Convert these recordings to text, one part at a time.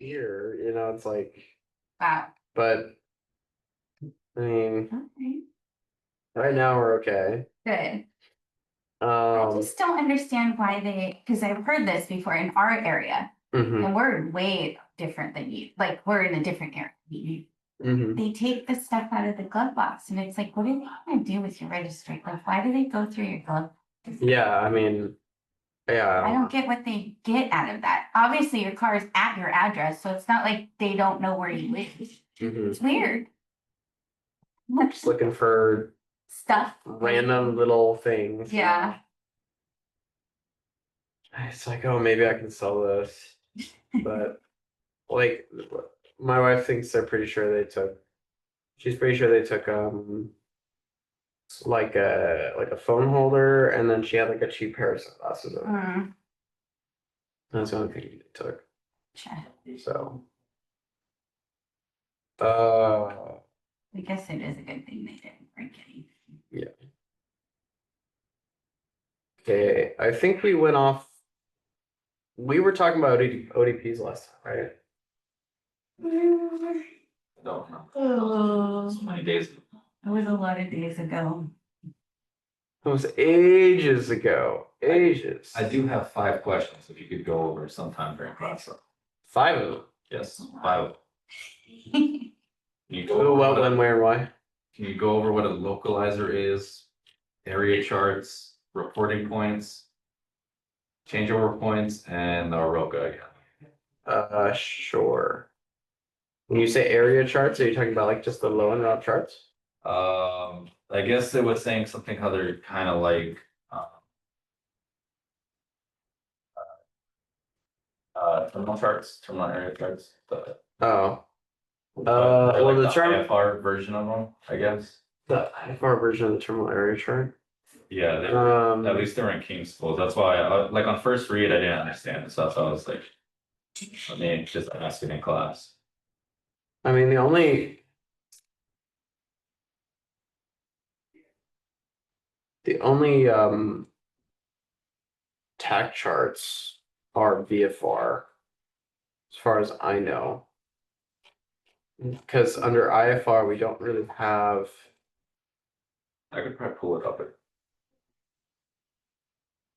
here, it's like, Wow. but I mean, Okay. right now we're okay. Good. I Um, just don't understand why because I've heard this before in our area, mhm, and we're way different than you. Like we're in a different area. mhm. They take the stuff out of the glove box, and it's like, what do they want to do with your registry? Like, why do they go through your glove? Yeah, I mean, yeah, I don't get what they get out of that. Obviously, your car is at your address, so it's not like they don't know where you live. mhm. It's weird. Just looking for Stuff. random little things. Yeah. It's like, oh, maybe I can sell this, but like, my wife thinks they're pretty sure they took. She's pretty sure they took like a phone holder, and then she had like a cheap pair of sunglasses. That's the only thing they took. So, I guess it is a good thing they didn't break any. yeah. Okay, I think we went off. We were talking about ODPs last time, right? I don't know. So many days ago. It was a lot of days ago. It was ages ago. Ages. I do have 5 questions if you could go over sometime during class. 5 of them. Yes, 5. Can you go Who, over what, when, where, and why? Can you go over what a localizer is, area charts, reporting points, changeover points, and the Oroka again? Sure. When you say area charts, are you talking about like just the low and route charts? I guess it was saying something how they're kind of like terminal charts, terminal area charts. Oh. They're Well, like the term IFR version of them, I guess. the IFR version of the terminal area chart. Yeah, at least they were in King schools. That's why, like on first read, I didn't understand it. So that's why I was like, I mean, just ask it in class. I mean, the only TAC charts are VFR, as far as I know. Because under IFR, we don't really have. I could probably pull it up.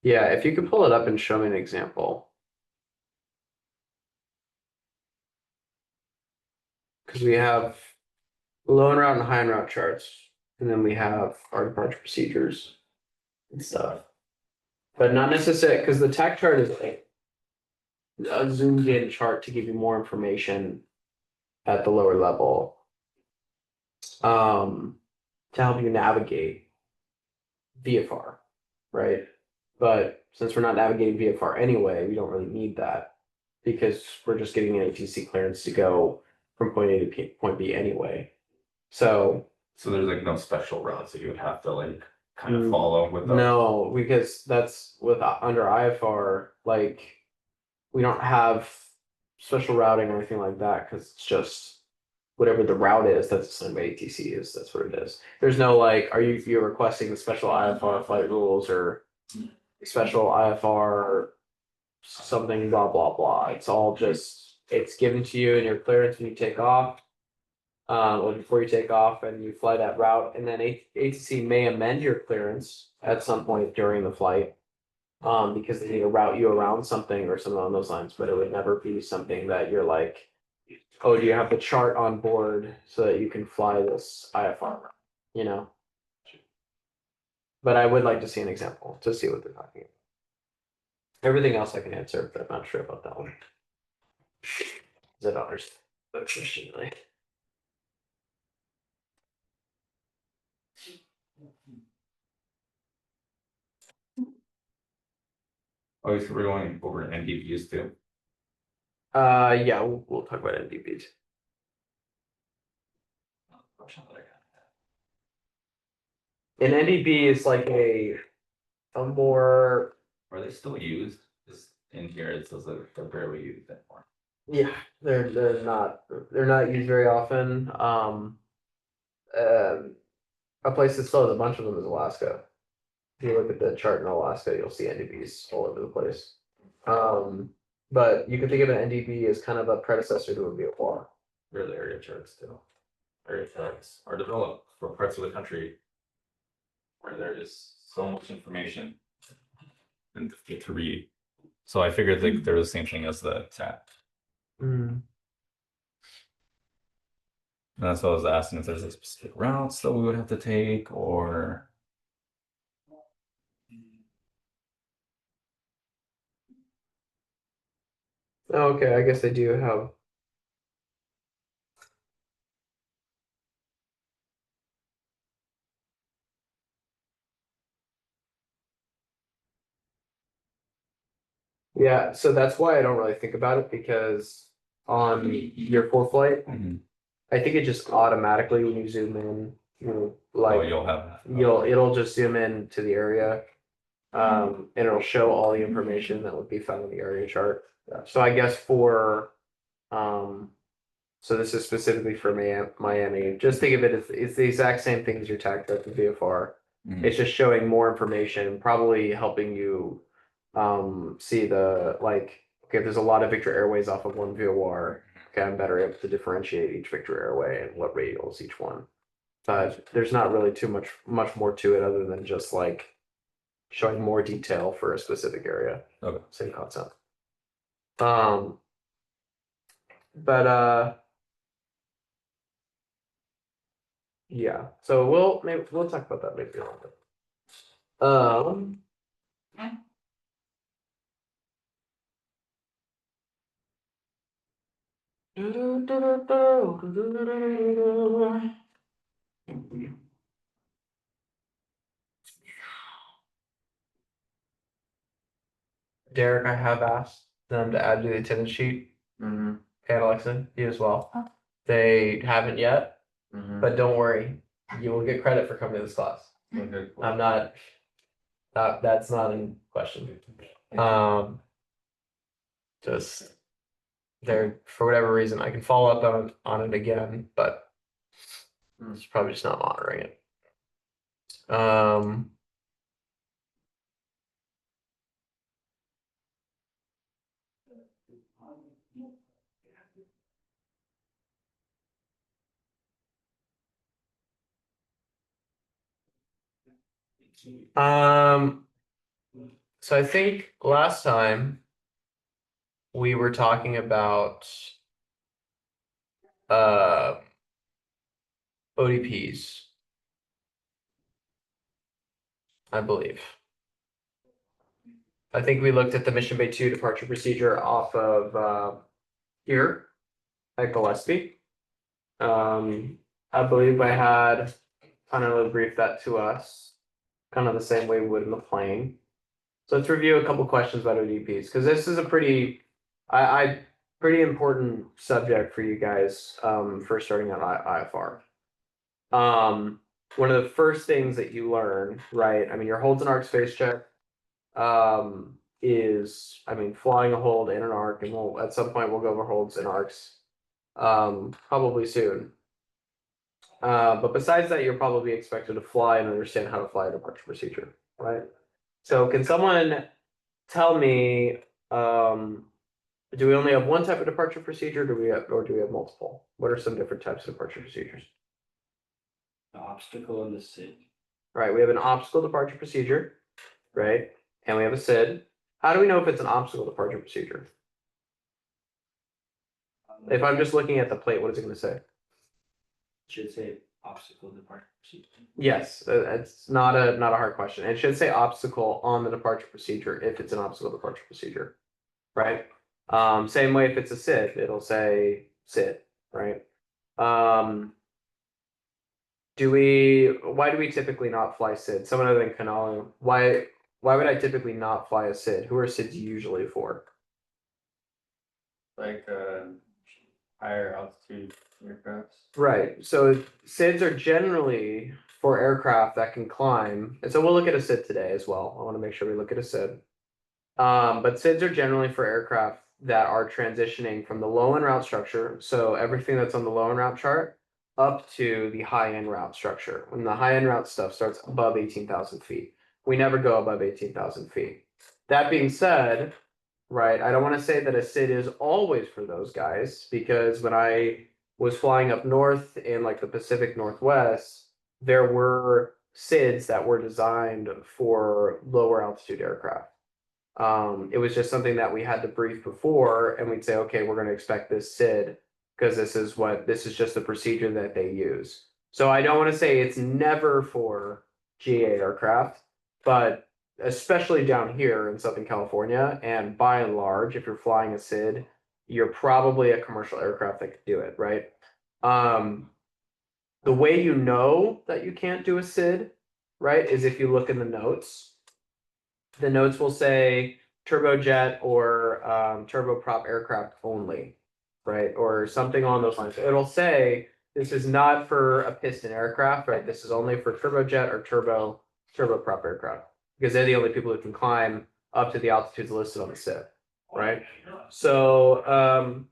Yeah, if you could pull it up and show me an example. Because we have low and route and high and route charts, and then we have our departure procedures and stuff. But not necessarily, because the TAC chart is like a zoomed in chart to give you more information at the lower level. To help you navigate VFR, right? But since we're not navigating VFR anyway, we don't really need that because we're just getting an ATC clearance to go from point A to point B anyway. So there's like no special routes that you would have to like kind of follow with those. No, because that's with under IFR, like we don't have special routing or anything like that because it's just whatever the route is that's assigned by ATC is, that's what it is. There's no like, you're requesting the special IFR flight rules or special IFR something blah blah blah. It's all just it's given to you in your clearance when you take off. Or before you take off and you fly that route, and then ATC may amend your clearance at some point during the flight. Because they need to route you around something or something along those lines, but it would never be something that you're like, oh, do you have the chart on board so that you can fly this IFR route, you know? But I would like to see an example to see what they're talking about. Everything else I can answer, but I'm not sure about that one. The dollars, but really. Obviously, we're going over NDVs too. Yeah, we'll talk about NDVs. An NDB is like a more. Are they still used? Just in here, it says that they're barely used anymore. Yeah, they're not used very often. A place that still has a bunch of them is Alaska. If you look at the chart in Alaska, you'll see NDBs all over the place. But you can think of an NDB as kind of a predecessor to a VFR. There's area charts too. Area charts are developed for parts of the country where there is so much information and difficult to read. So I figured like they're the same thing as the TAP. Hmm. And that's why I was asking if there's a specific routes that we would have to take or. Okay, I guess they do have. Yeah, so that's why I don't really think about it because on your full flight, I think it just automatically when you zoom in, Oh, like you'll have. it'll just zoom in to the area. And it'll show all the information that would be found in the area chart. So I guess for so this is specifically for Miami. Just think of it as it's the exact same thing as your tag code for VFR. Mhm. It's just showing more information, probably helping you see the like, okay, there's a lot of Victor Airways off of one VOR. Okay, I'm better able to differentiate each Victor Airway and what radials each one. But there's not really too much more to it other than just like showing more detail for a specific area. Okay. Same concept. But yeah. So we'll talk about that maybe a little bit. Derek, I have asked them to add to the attendance sheet. And Alexa, you as well. Oh. They haven't yet, but don't worry, you will get credit for coming to this class. Okay. I'm not. That's not in question. Just there for whatever reason, I can follow up on it again, but it's probably just not monitoring it. So I think last time we were talking about ODPs, I believe. I think we looked at the Mission Bay 2 departure procedure off of here at Gillespie. I believe I had Hunter brief that to us, kind of the same way we would in the plane. So let's review a couple questions about ODPs because this is a pretty important subject for you guys for starting on IFR. One of the first things that you learn, right? I mean, your holds and arcs face check is, I mean, flying a hold in an arc, and we'll at some point we'll go over holds and arcs probably soon. But besides that, you're probably expected to fly and understand how to fly a departure procedure, right? So can someone tell me, do we only have one type of departure procedure, or do we have multiple? What are some different types of departure procedures? The obstacle and the SID. Right, we have an obstacle departure procedure, right? And we have a SID. How do we know if it's an obstacle departure procedure? If I'm just looking at the plate, what is it going to say? Should say obstacle departure procedure. Yes, it's not a hard question. It should say obstacle on the departure procedure if it's an obstacle departure procedure, right? Same way if it's a SID, it'll say SID, right? Why do we typically not fly SID? Someone other than Kanali, why would I typically not fly a SID? Who are SIDs usually for? Like higher altitude aircrafts. Right, so SIDs are generally for aircraft that can climb, and so we'll look at a SID today as well. I want to make sure we look at a SID. But SIDs are generally for aircraft that are transitioning from the low end route structure, so everything that's on the low end route chart, up to the high end route structure. When the high end route stuff starts above 18,000 feet, we never go above 18,000 feet. That being said, right? I don't want to say that a SID is always for those guys, because when I was flying up north in like the Pacific Northwest, there were SIDs that were designed for lower altitude aircraft. It was just something that we had to brief before, and we'd say, okay, we're going to expect this SID because this is just the procedure that they use. So I don't want to say it's never for GA aircraft, but especially down here in Southern California, and by and large, if you're flying a SID, you're probably a commercial aircraft that could do it, right? The way you know that you can't do a SID, right, is if you look in the notes. The notes will say turbojet or turboprop aircraft only, right? Or something along those lines. It'll say this is not for a piston aircraft, right? This is only for turbojet or turboprop aircraft, because they're the only people who can climb up to the altitudes listed on the SIP, right? So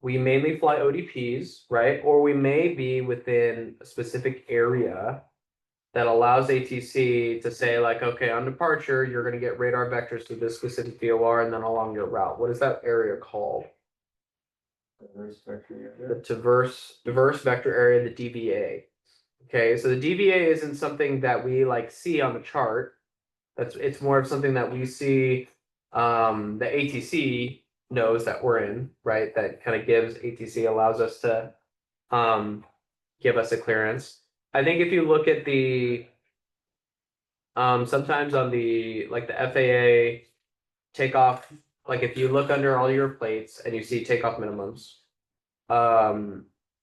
we mainly fly ODPs, right? Or we may be within a specific area that allows ATC to say like, okay, on departure, you're going to get radar vectors to this specific VOR and then along your route. What is that area called? The diverse vector area, the DVA. Okay, so the DVA isn't something that we like see on the chart. It's more of something that we see the ATC knows that we're in, right? That kind of gives ATC, allows us to give us a clearance. I think if you look at the sometimes on the like the FAA takeoff, like if you look under all your plates and you see takeoff minimums,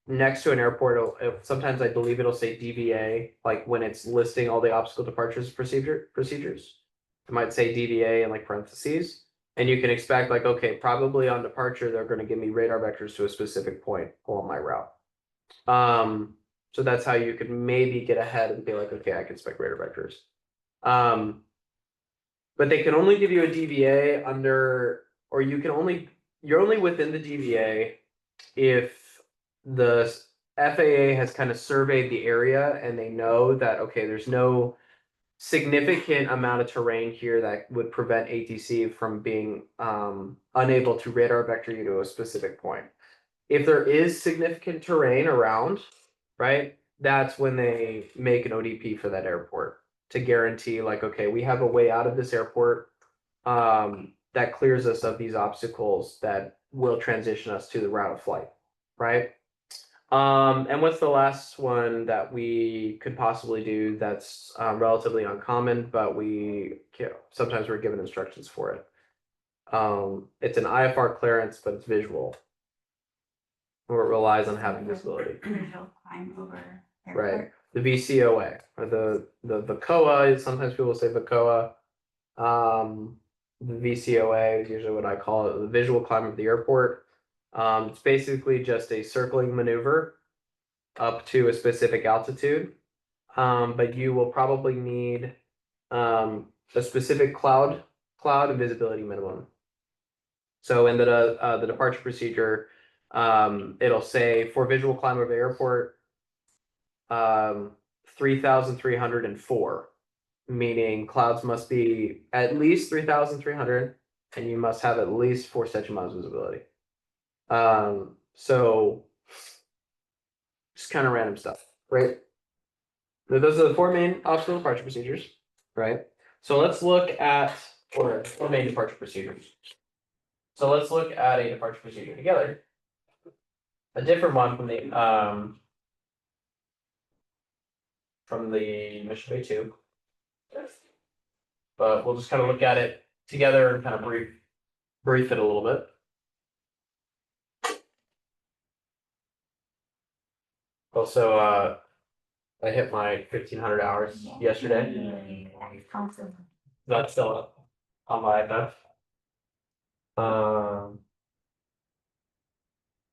next to an airport, sometimes I believe it'll say DVA, like when it's listing all the obstacle departures procedures. It might say DVA in like parentheses, and you can expect like, okay, probably on departure they're going to give me radar vectors to a specific point along my route. So that's how you could maybe get ahead and be like, okay, I can expect radar vectors. But they can only give you a DVA under, or you're only within the DVA if the FAA has kind of surveyed the area and they know that, okay, there's no significant amount of terrain here that would prevent ATC from being unable to radar vector you to a specific point. If there is significant terrain around, right, that's when they make an ODP for that airport to guarantee like, okay, we have a way out of this airport that clears us of these obstacles that will transition us to the route of flight, right? And what's the last one that we could possibly do that's relatively uncommon, but sometimes we're given instructions for it. It's an IFR clearance, but it's visual, or it relies on having visibility. Visual climb over Right. airport. The VCOA or the VCOA, sometimes people say VCOA. The VCOA is usually what I call it, the visual climb of the airport. It's basically just a circling maneuver up to a specific altitude. But you will probably need a specific cloud and visibility minimum. So in the departure procedure, it'll say for visual climb of the airport, 3,304, meaning clouds must be at least 3,300 and you must have at least 4 statute visibility. So just kind of random stuff, right? Those are the 4 main obstacle departure procedures, right? So let's look at, or 4 main departure procedures. So let's look at a departure procedure together. A different one from the Mission Bay 2. But we'll just kind of look at it together and kind of brief it a little bit. Also, I hit my 1,500 hours yesterday. Awesome. That's still up on my iPad.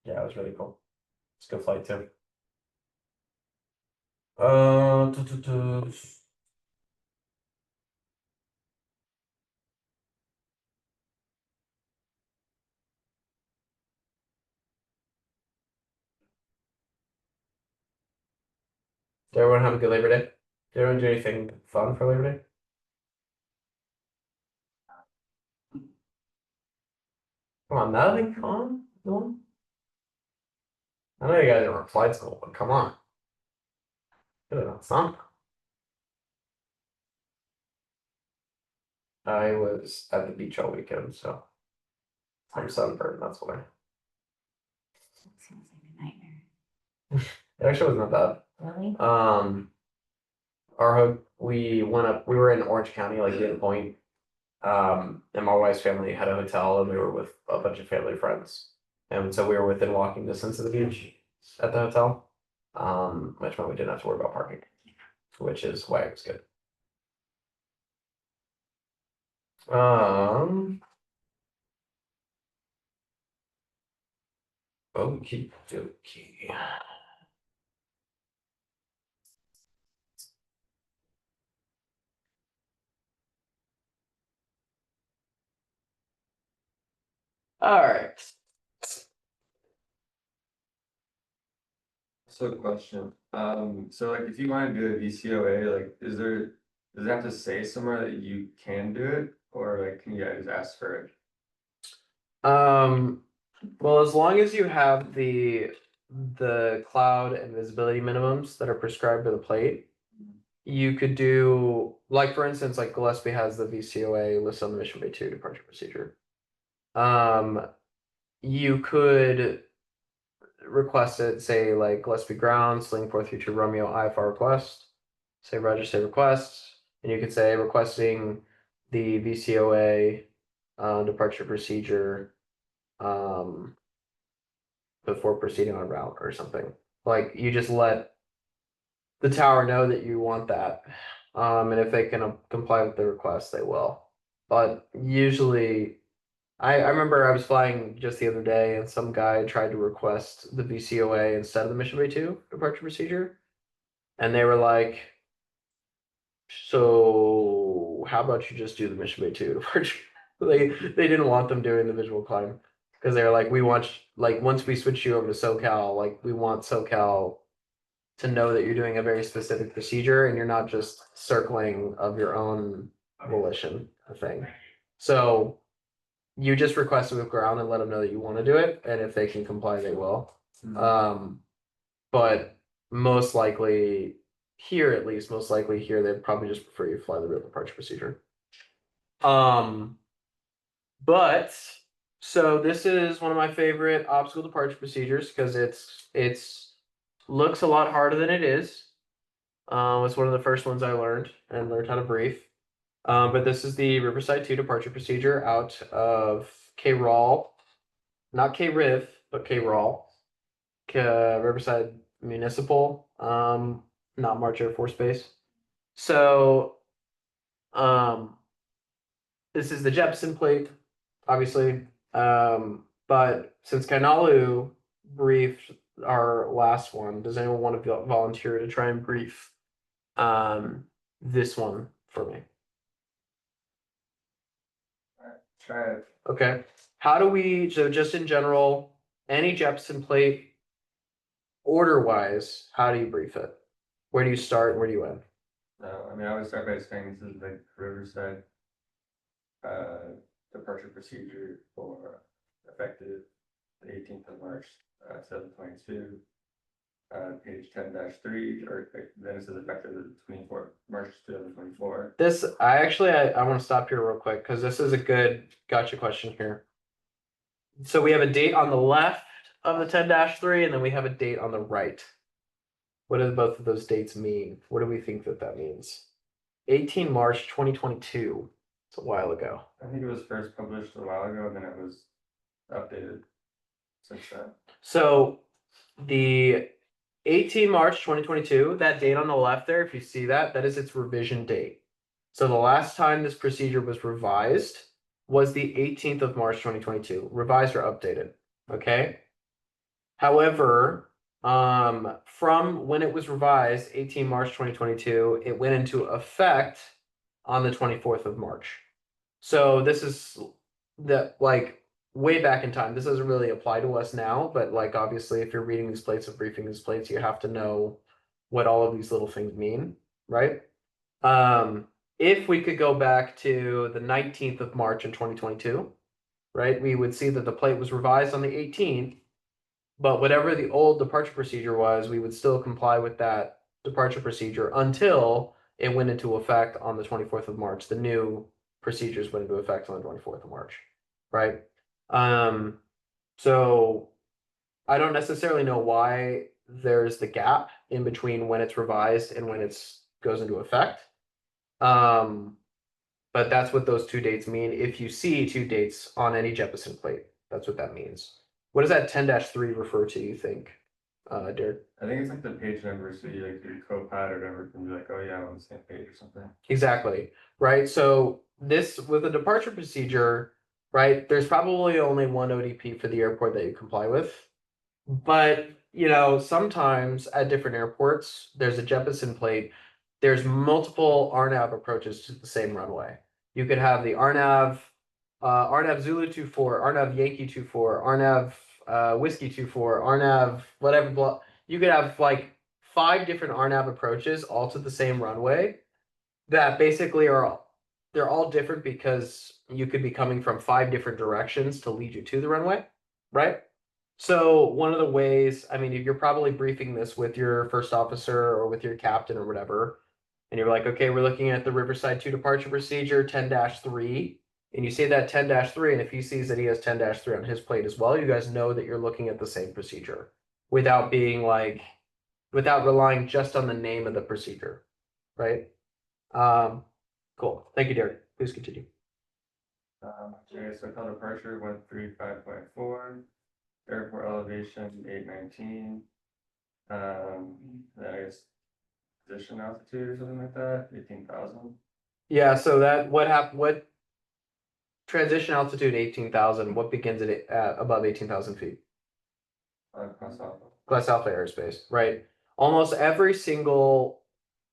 Yeah, it was really cool. It's a good flight too. Did everyone have a good Labor Day? Did everyone do anything fun for Labor Day? Come on, Natalie, come on, come on. I know you guys are on flight school, but come on. Get it on something. I was at the beach all weekend, so I'm sunburned, that's why. Sounds like a nightmare. It actually wasn't that Really? bad. We went up, we were in Orange County, like Dana Point. And my wife's family had a hotel and we were with a bunch of family friends. And so we were within walking distance of the beach at the hotel. Which meant we didn't have to worry about parking, which is why it was good. Okie dokie. All right. So question, so like if you want to do a VCOA, like does it have to say somewhere that you can do it? Or like can you guys ask for it? Well, as long as you have the cloud and visibility minimums that are prescribed by the plate, you could do, like for instance, like Gillespie has the VCOA listed on the Mission Bay 2 departure procedure. You could request it, say like Gillespie Ground, Sling 432 Romeo IFR request. Say Roger, say request, and you could say requesting the VCOA departure procedure before proceeding on route or something. Like you just let the tower know that you want that. And if they can comply with the request, they will. But usually I remember I was flying just the other day and some guy tried to request the VCOA instead of the Mission Bay 2 departure procedure. And they were like, so how about you just do the Mission Bay 2 departure? They didn't want them doing the visual climb because they were like, we want like once we switch you over to SoCal, like we want SoCal to know that you're doing a very specific procedure and you're not just circling of your own volition thing. So you just request it with ground and let them know that you want to do it, and if they can comply, they will. But most likely here, at least, most likely here, they'd probably just prefer you fly the real departure procedure. But so this is one of my favorite obstacle departure procedures because it's looks a lot harder than it is. It's one of the first ones I learned and learned how to brief. But this is the Riverside 2 departure procedure out of K-Rawl, not K-Riv, but K-Rawl, Riverside Municipal, not March Air Force Base. So, this is the Jepson plate, obviously. But since Kainalu briefed our last one, does anyone want to volunteer to try and brief this one for me? Try it. Okay. How do we, so just in general, any Jepson plate, order wise, how do you brief it? Where do you start and where do you end? No, I mean, I would start by saying this is like Riverside departure procedure for effective the 18th of March, 2022. Page 10-3, or then it says effective the 24th March 2024. This, I want to stop here real quick because this is a good gotcha question here. So we have a date on the left of the 10-3 and then we have a date on the right. What do both of those dates mean? What do we think that means? 18 March 2022. It's a while ago. I think it was first published a while ago, and then it was updated since then. So the 18 March 2022, that date on the left there, if you see that, that is its revision date. So the last time this procedure was revised was the 18th of March 2022, revised or updated. Okay. However, from when it was revised, 18 March 2022, it went into effect on the 24th of March. So this is that like way back in time. This doesn't really apply to us now, but like obviously if you're reading these plates and briefing these plates, you have to know what all of these little things mean, right? If we could go back to the 19th of March in 2022, right? We would see that the plate was revised on the 18th, but whatever the old departure procedure was, we would still comply with that departure procedure until it went into effect on the 24th of March. The new procedures went into effect on the 24th of March, right? So I don't necessarily know why there's the gap in between when it's revised and when it's goes into effect. But that's what those two dates mean. If you see two dates on any Jeppesen plate, that's what that means. What does that 10-3 refer to, you think, Derek? I think it's like the page number, so you like your co-pilot or whatever can be like, oh yeah, I'm on the same page or something. Exactly, right? So this, with a departure procedure, right, there's probably only one ODP for the airport that you comply with. But, you know, sometimes at different airports, there's a Jeppesen plate. There's multiple RNAV approaches to the same runway. You could have the RNAV, RNAV Zulu 24, RNAV Yankee 24, RNAV Whiskey 24, RNAV whatever. Blah. You could have like 5 different RNAV approaches all to the same runway that basically they're all different because you could be coming from 5 different directions to lead you to the runway, right? So one of the ways, I mean, if you're probably briefing this with your first officer or with your captain or whatever, and you're like, okay, we're looking at the Riverside 2 departure procedure 10-3, and you say that 10-3, and if he sees that he has 10-3 on his plate as well, you guys know that you're looking at the same procedure without being like, without relying just on the name of the procedure, right? Cool. Thank you, Derek. Please continue. Okay, so call departure 135.4, airport elevation 819. Then I guess position altitude or something like that, 18,000. Yeah, so that what transition altitude 18,000, what begins at above 18,000 feet? Cross off. Glass Alpha airspace, right? Almost every single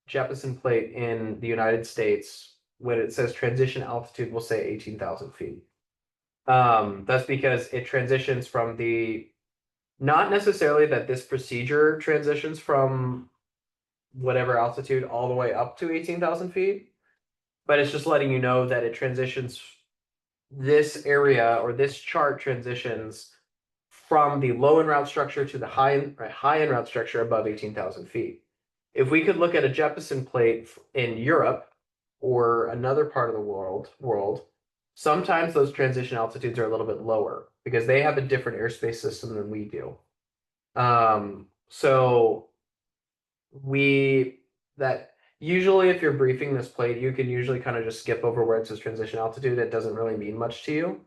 Jeppesen plate in the United States, when it says transition altitude, will say 18,000 feet. That's because it transitions from not necessarily that this procedure transitions from whatever altitude all the way up to 18,000 feet, but it's just letting you know that it transitions, this area or this chart transitions from the low end route structure to the high end route structure above 18,000 feet. If we could look at a Jeppesen plate in Europe or another part of the world, sometimes those transition altitudes are a little bit lower because they have a different airspace system than we do. So that usually if you're briefing this plate, you can usually kind of just skip over where it says transition altitude. It doesn't really mean much to you,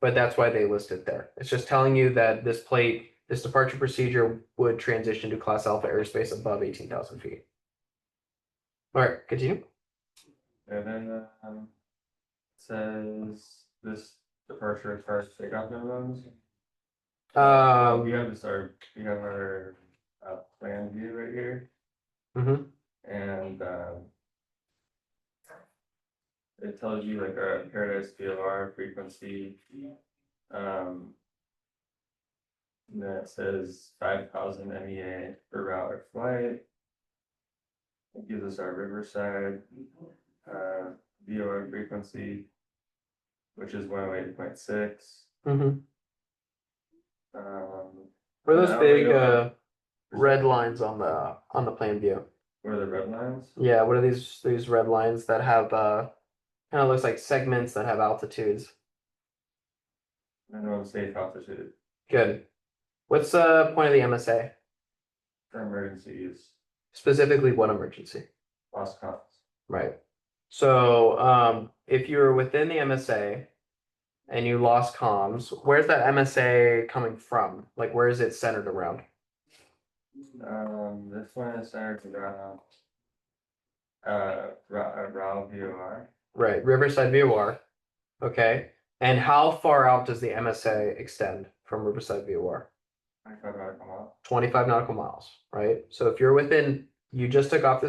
but that's why they list it there. It's just telling you that this plate, this departure procedure would transition to Class Alpha airspace above 18,000 feet. All right, continue. And then says this departure requires takeoff minimums. We have this we have our plan view right here, Mhm. and it tells you like our Paradise VOR frequency. And then it says 5,000 MEA per route or flight. It gives us our Riverside VOR frequency, which is 108.6. Mhm. What are and those I don't big really know red lines on the plan view? what are the red lines? Yeah, what are these red lines that have kind of looks like segments that have altitudes? Minimum safe altitude Good. What's the point of the MSA? for emergency use, Specifically, what emergency? lost comms. Right. So if you're within the MSA and you lost comms, where's that MSA coming from? Like, where is it centered around? This one is centered around RAL VOR. Right, Riverside VOR. Okay. And how far out does the MSA extend from Riverside VOR? 25 nautical miles. 25 nautical miles, right? So if you're within, you just took off from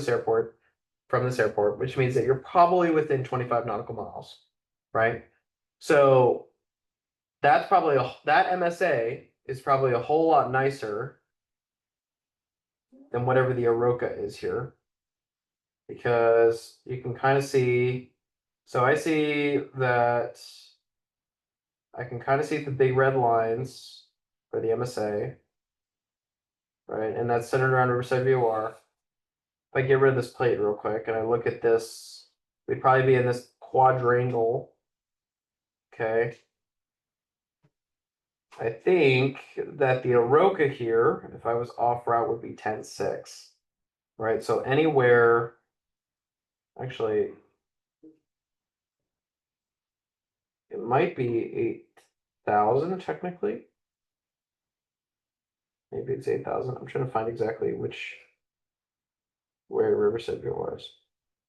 this airport, which means that you're probably within 25 nautical miles, right? So that's probably that MSA is probably a whole lot nicer than whatever the Oroka is here, because you can kind of see. So I see that I can kind of see the big red lines for the MSA. Right, and that's centered around Riverside VOR. If I get rid of this plate real quick and I look at this, we'd probably be in this quadrangle. Okay. I think that the Oroka here, if I was off route, would be 10-6. Right, so anywhere, actually, it might be 8,000 technically. Maybe it's 8,000. I'm trying to find exactly where Riverside was.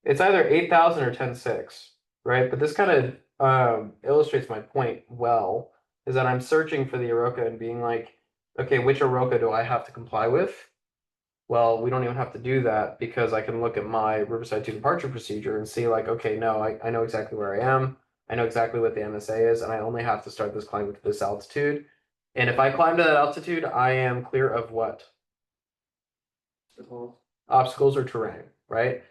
It's either 8,000 or 10-6, right? But this kind of illustrates my point well, is that I'm searching for the Oroka and being like, okay, which Oroka do I have to comply with? Well, we don't even have to do that because I can look at my Riverside 2 departure procedure and see like, okay, no, I know exactly where I am. I know exactly what the MSA is, and I only have to start this climb at this altitude. And if I climb to that altitude, I am clear of what? Obstacles or terrain, right?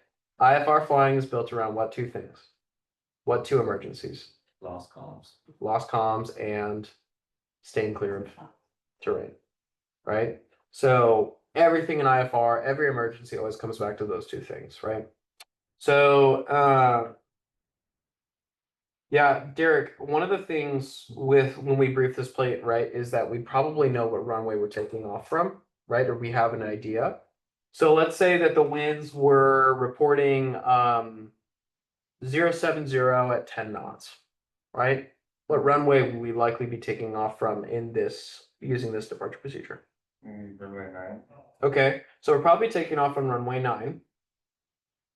IFR flying is built around what two things? What two emergencies? Lost columns. Lost comms and staying clear of terrain, right? So everything in IFR, every emergency always comes back to those two things, right? So yeah, Derek, one of the things with when we brief this plate, right, is that we probably know what runway we're taking off from, right? Or we have an idea. So let's say that the winds were reporting 070 at 10 knots, right? What runway will we likely be taking off from in this using this departure procedure? Runway 9. Okay, so we're probably taking off on runway 9.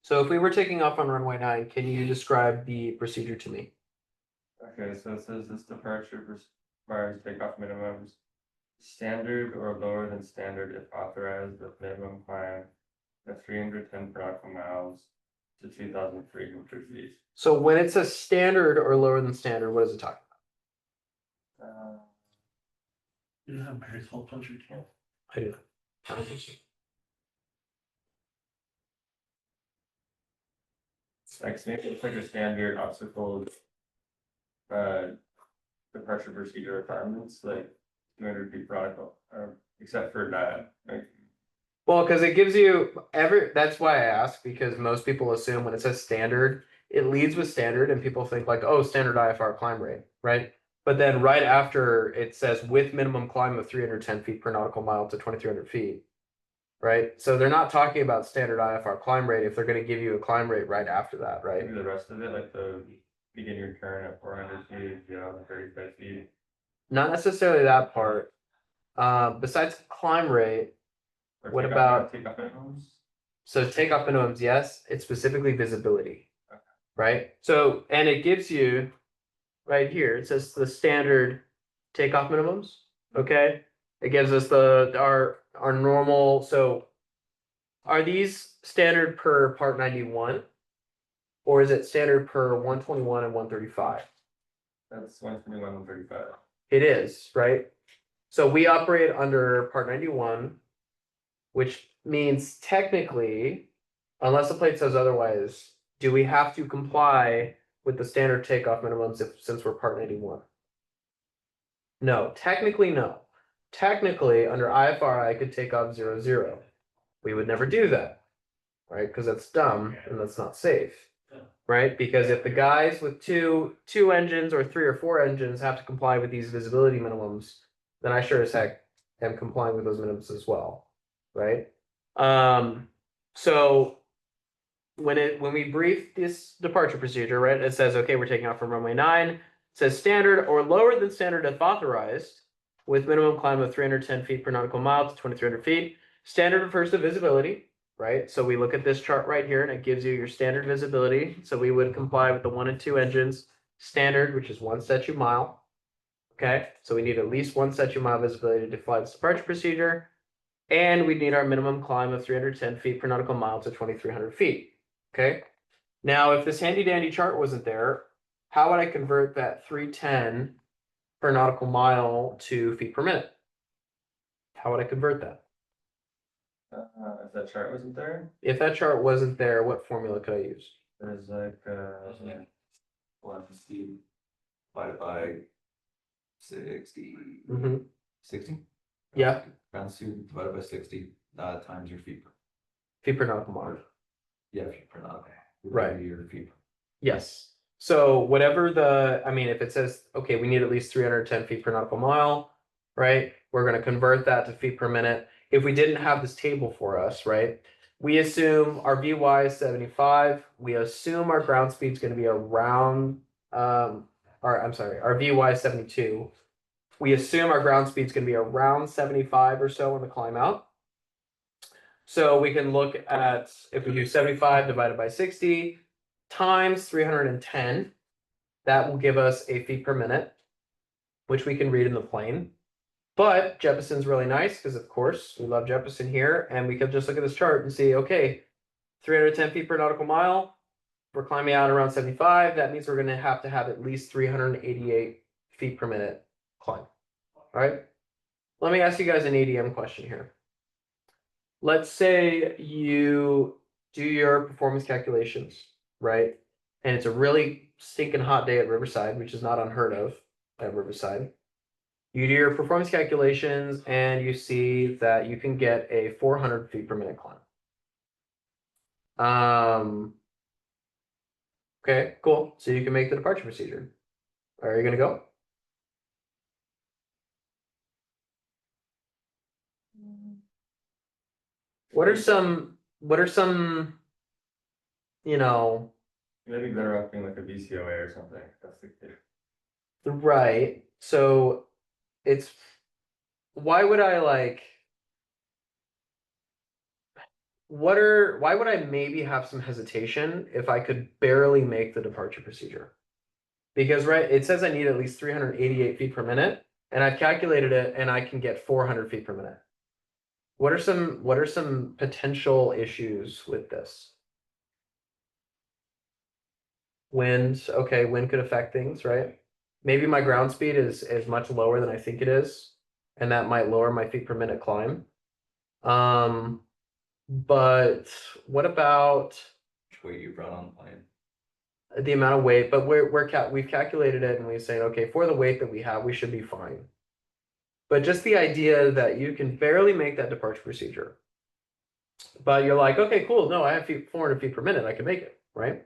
So if we were taking off on runway 9, can you describe the procedure to me? Okay, so it says this departure requires takeoff minimums standard or lower than standard if authorized with minimum climb of 310 nautical miles to 2,300 feet. So when it says standard or lower than standard, what is it talking You have very full country camp. about? I do. Like maybe it's like a standard obstacle departure procedure requirements, like 200 feet nautical, except for that, like Well, because it gives you that's why I ask, because most people assume when it says standard, it leads with standard and people think like, oh, standard IFR climb rate, right? But then right after it says with minimum climb of 310 feet per nautical mile to 2,300 feet, right? So they're not talking about standard IFR climb rate if they're going to give you a climb rate right after that, right? maybe the rest of it, like the begin your turn at 400 feet, 35 feet. Not necessarily that part. Besides climb rate, Or what takeoff- about takeoff minimums? so takeoff minimums? Yes, it's specifically visibility, Okay. right? So and it gives you right here. It says the standard takeoff minimums. Okay, it gives us our normal. So are these standard per Part 91, or is it standard per 121 and 135? That's 121, 135. It is, right? So we operate under Part 91, which means technically, unless the plate says otherwise, do we have to comply with the standard takeoff minimums since we're Part 91? No, technically no. Technically, under IFR, I could take off 00. We would never do that, right? Because that's dumb and that's not safe, right? Because if the guys with two engines or 3 or 4 engines have to comply with these visibility minimums, then I sure as heck am complying with those minimums as well, right? So when we brief this departure procedure, right, it says, okay, we're taking off from runway 9. It says standard or lower than standard if authorized, with minimum climb of 310 feet per nautical mile to 2,300 feet. Standard refers to visibility, right? So we look at this chart right here and it gives you your standard visibility. So we would comply with the 1 and 2 engines standard, which is 1 statute mile. Okay, so we need at least 1 statute mile visibility to fly this departure procedure. And we need our minimum climb of 310 feet per nautical mile to 2,300 feet. Okay, now if this handy dandy chart wasn't there, how would I convert that 310 per nautical mile to feet per minute? How would I convert that? If that chart wasn't there, If that chart wasn't there, what formula could I use? there's like One speed divided by 60. Mm-hmm. 60? Yeah. Ground speed divided by 60, times your feet. Feet per nautical mile. Yeah, feet per nautical. Right. Your feet. Yes. So whatever the, I mean, if it says, okay, we need at least 310 feet per nautical mile, right? We're going to convert that to feet per minute. If we didn't have this table for us, right? We assume our VY is 75. We assume our ground speed is going to be around, I'm sorry, our VY is 72. We assume our ground speed is going to be around 75 or so on the climb out. So we can look at, if we do 75 divided by 60 times 310, that will give us a feet per minute, which we can read in the plane. But Jefferson's really nice because, of course, we love Jefferson here. And we can just look at this chart and see, okay, 310 feet per nautical mile. We're climbing out around 75. That means we're going to have at least 388 feet per minute climb. All right. Let me ask you guys an ADM question here. Let's say you do your performance calculations, right? And it's a really stinking hot day at Riverside, which is not unheard of at Riverside. You do your performance calculations and you see that you can get a 400 feet per minute climb. Okay, cool. So you can make the departure procedure. Are you gonna go? What are some, you know, Maybe better off being like a VCOA or something. That's the case. right? So it's, why would I like, why would I maybe have some hesitation if I could barely make the departure procedure? Because, right, it says I need at least 388 feet per minute, and I've calculated it and I can get 400 feet per minute. What are some potential issues with this? Wind, okay, wind could affect things, right? Maybe my ground speed is much lower than I think it is, and that might lower my feet per minute climb. But what about Which way you brought on the plane? the amount of weight? But we've calculated it and we say, okay, for the weight that we have, we should be fine. But just the idea that you can barely make that departure procedure, but you're like, okay, cool. No, I have 400 feet per minute. I can make it, right?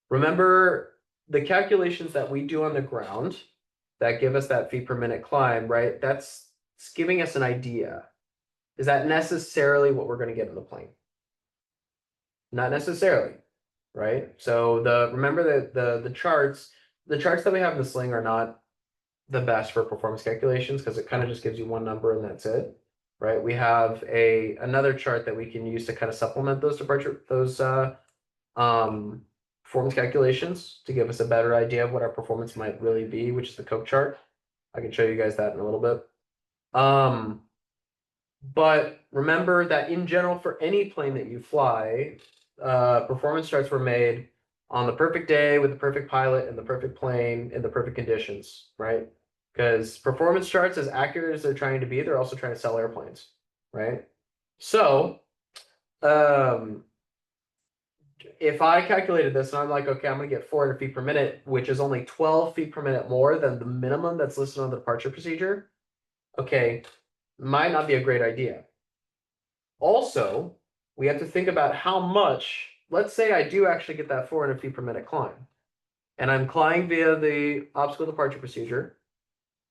Remember the calculations that we do on the ground that give us that feet per minute climb, right? That's giving us an idea. Is that necessarily what we're going to get in the plane? Not necessarily, right? So remember that the charts that we have in the sling are not the best for performance calculations because it kind of just gives you one number and that's it, right? We have another chart that we can use to kind of supplement those performance calculations to give us a better idea of what our performance might really be, which is the Koch chart. I can show you guys that in a little bit. But remember that in general, for any plane that you fly, performance charts were made on the perfect day with the perfect pilot and the perfect plane in the perfect conditions, right? Because performance charts, as accurate as they're trying to be, they're also trying to sell airplanes, right? So, if I calculated this and I'm like, okay, I'm gonna get 400 feet per minute, which is only 12 feet per minute more than the minimum that's listed on the departure procedure, okay, might not be a great idea. Also, we have to think about how much, let's say I do actually get that 400 feet per minute climb, and I'm climbing via the obstacle departure procedure,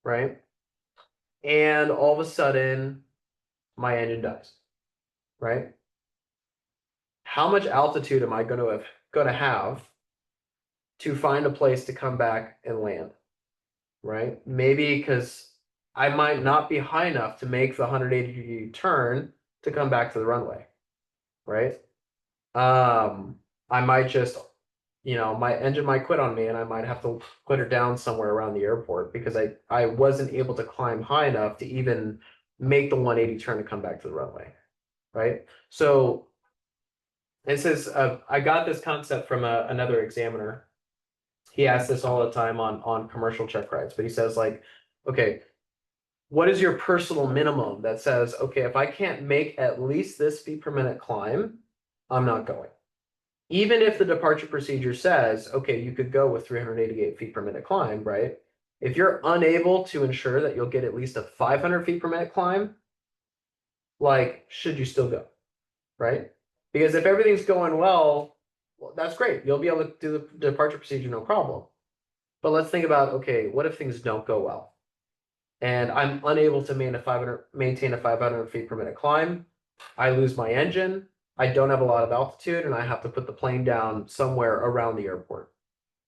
right? And all of a sudden, my engine dies, right? How much altitude am I going to have to find a place to come back and land, right? Maybe because I might not be high enough to make the 180-degree turn to come back to the runway, right? I might just, my engine might quit on me and I might have to put her down somewhere around the airport because I wasn't able to climb high enough to even make the 180 turn to come back to the runway, right? So it says, I got this concept from another examiner. He asks this all the time on commercial check rides, but he says like, okay, what is your personal minimum that says, okay, if I can't make at least this feet per minute climb, I'm not going. Even if the departure procedure says, okay, you could go with 388 feet per minute climb, right? If you're unable to ensure that you'll get at least a 500 feet per minute climb, like, should you still go? Right? Because if everything's going well, that's great. You'll be able to do the departure procedure, no problem. But let's think about, okay, what if things don't go well? And I'm unable to maintain a 500 feet per minute climb. I lose my engine. I don't have a lot of altitude, and I have to put the plane down somewhere around the airport,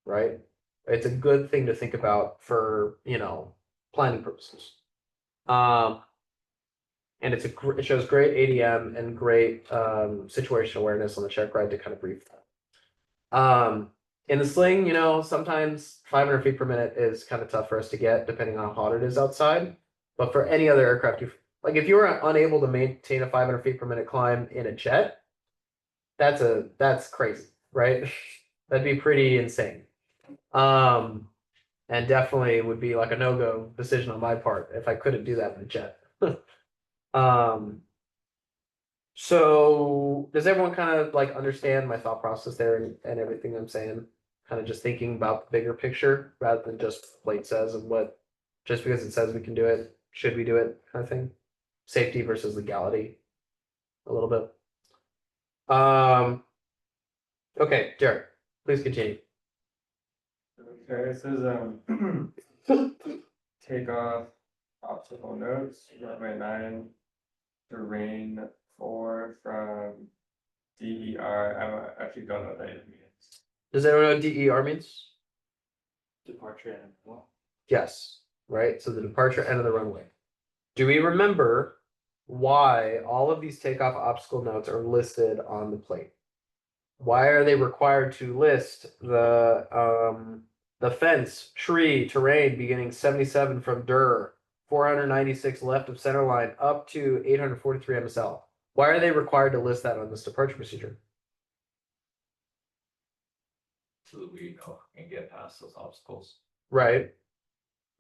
right? It's a good thing to think about for, planning purposes. And it shows great ADM and great situation awareness on the check ride to kind of brief that. In the sling, sometimes 500 feet per minute is kind of tough for us to get depending on how hot it is outside. But for any other aircraft, like if you were unable to maintain a 500 feet per minute climb in a jet, that's crazy, right? That'd be pretty insane. And definitely would be like a no-go decision on my part if I couldn't do that in a jet. So does everyone kind of like understand my thought process there and everything I'm saying? Kind of just thinking about the bigger picture rather than just what it says and what just because it says we can do it, should we do it kind of thing. Safety versus legality a little bit. Okay, Jared, please continue. Okay, it says take off obstacle notes, runway 9, terrain 4 from DER. I actually don't know what that even means. Does everyone know what DER means? Departure and well, Yes, right? So the departure end of the runway. Do we remember why all of these takeoff obstacle notes are listed on the plate? Why are they required to list the fence, tree, terrain beginning 77 from DER, 496 left of center line up to 843 MSL? Why are they required to list that on this departure procedure? So that we can get past those obstacles. Right.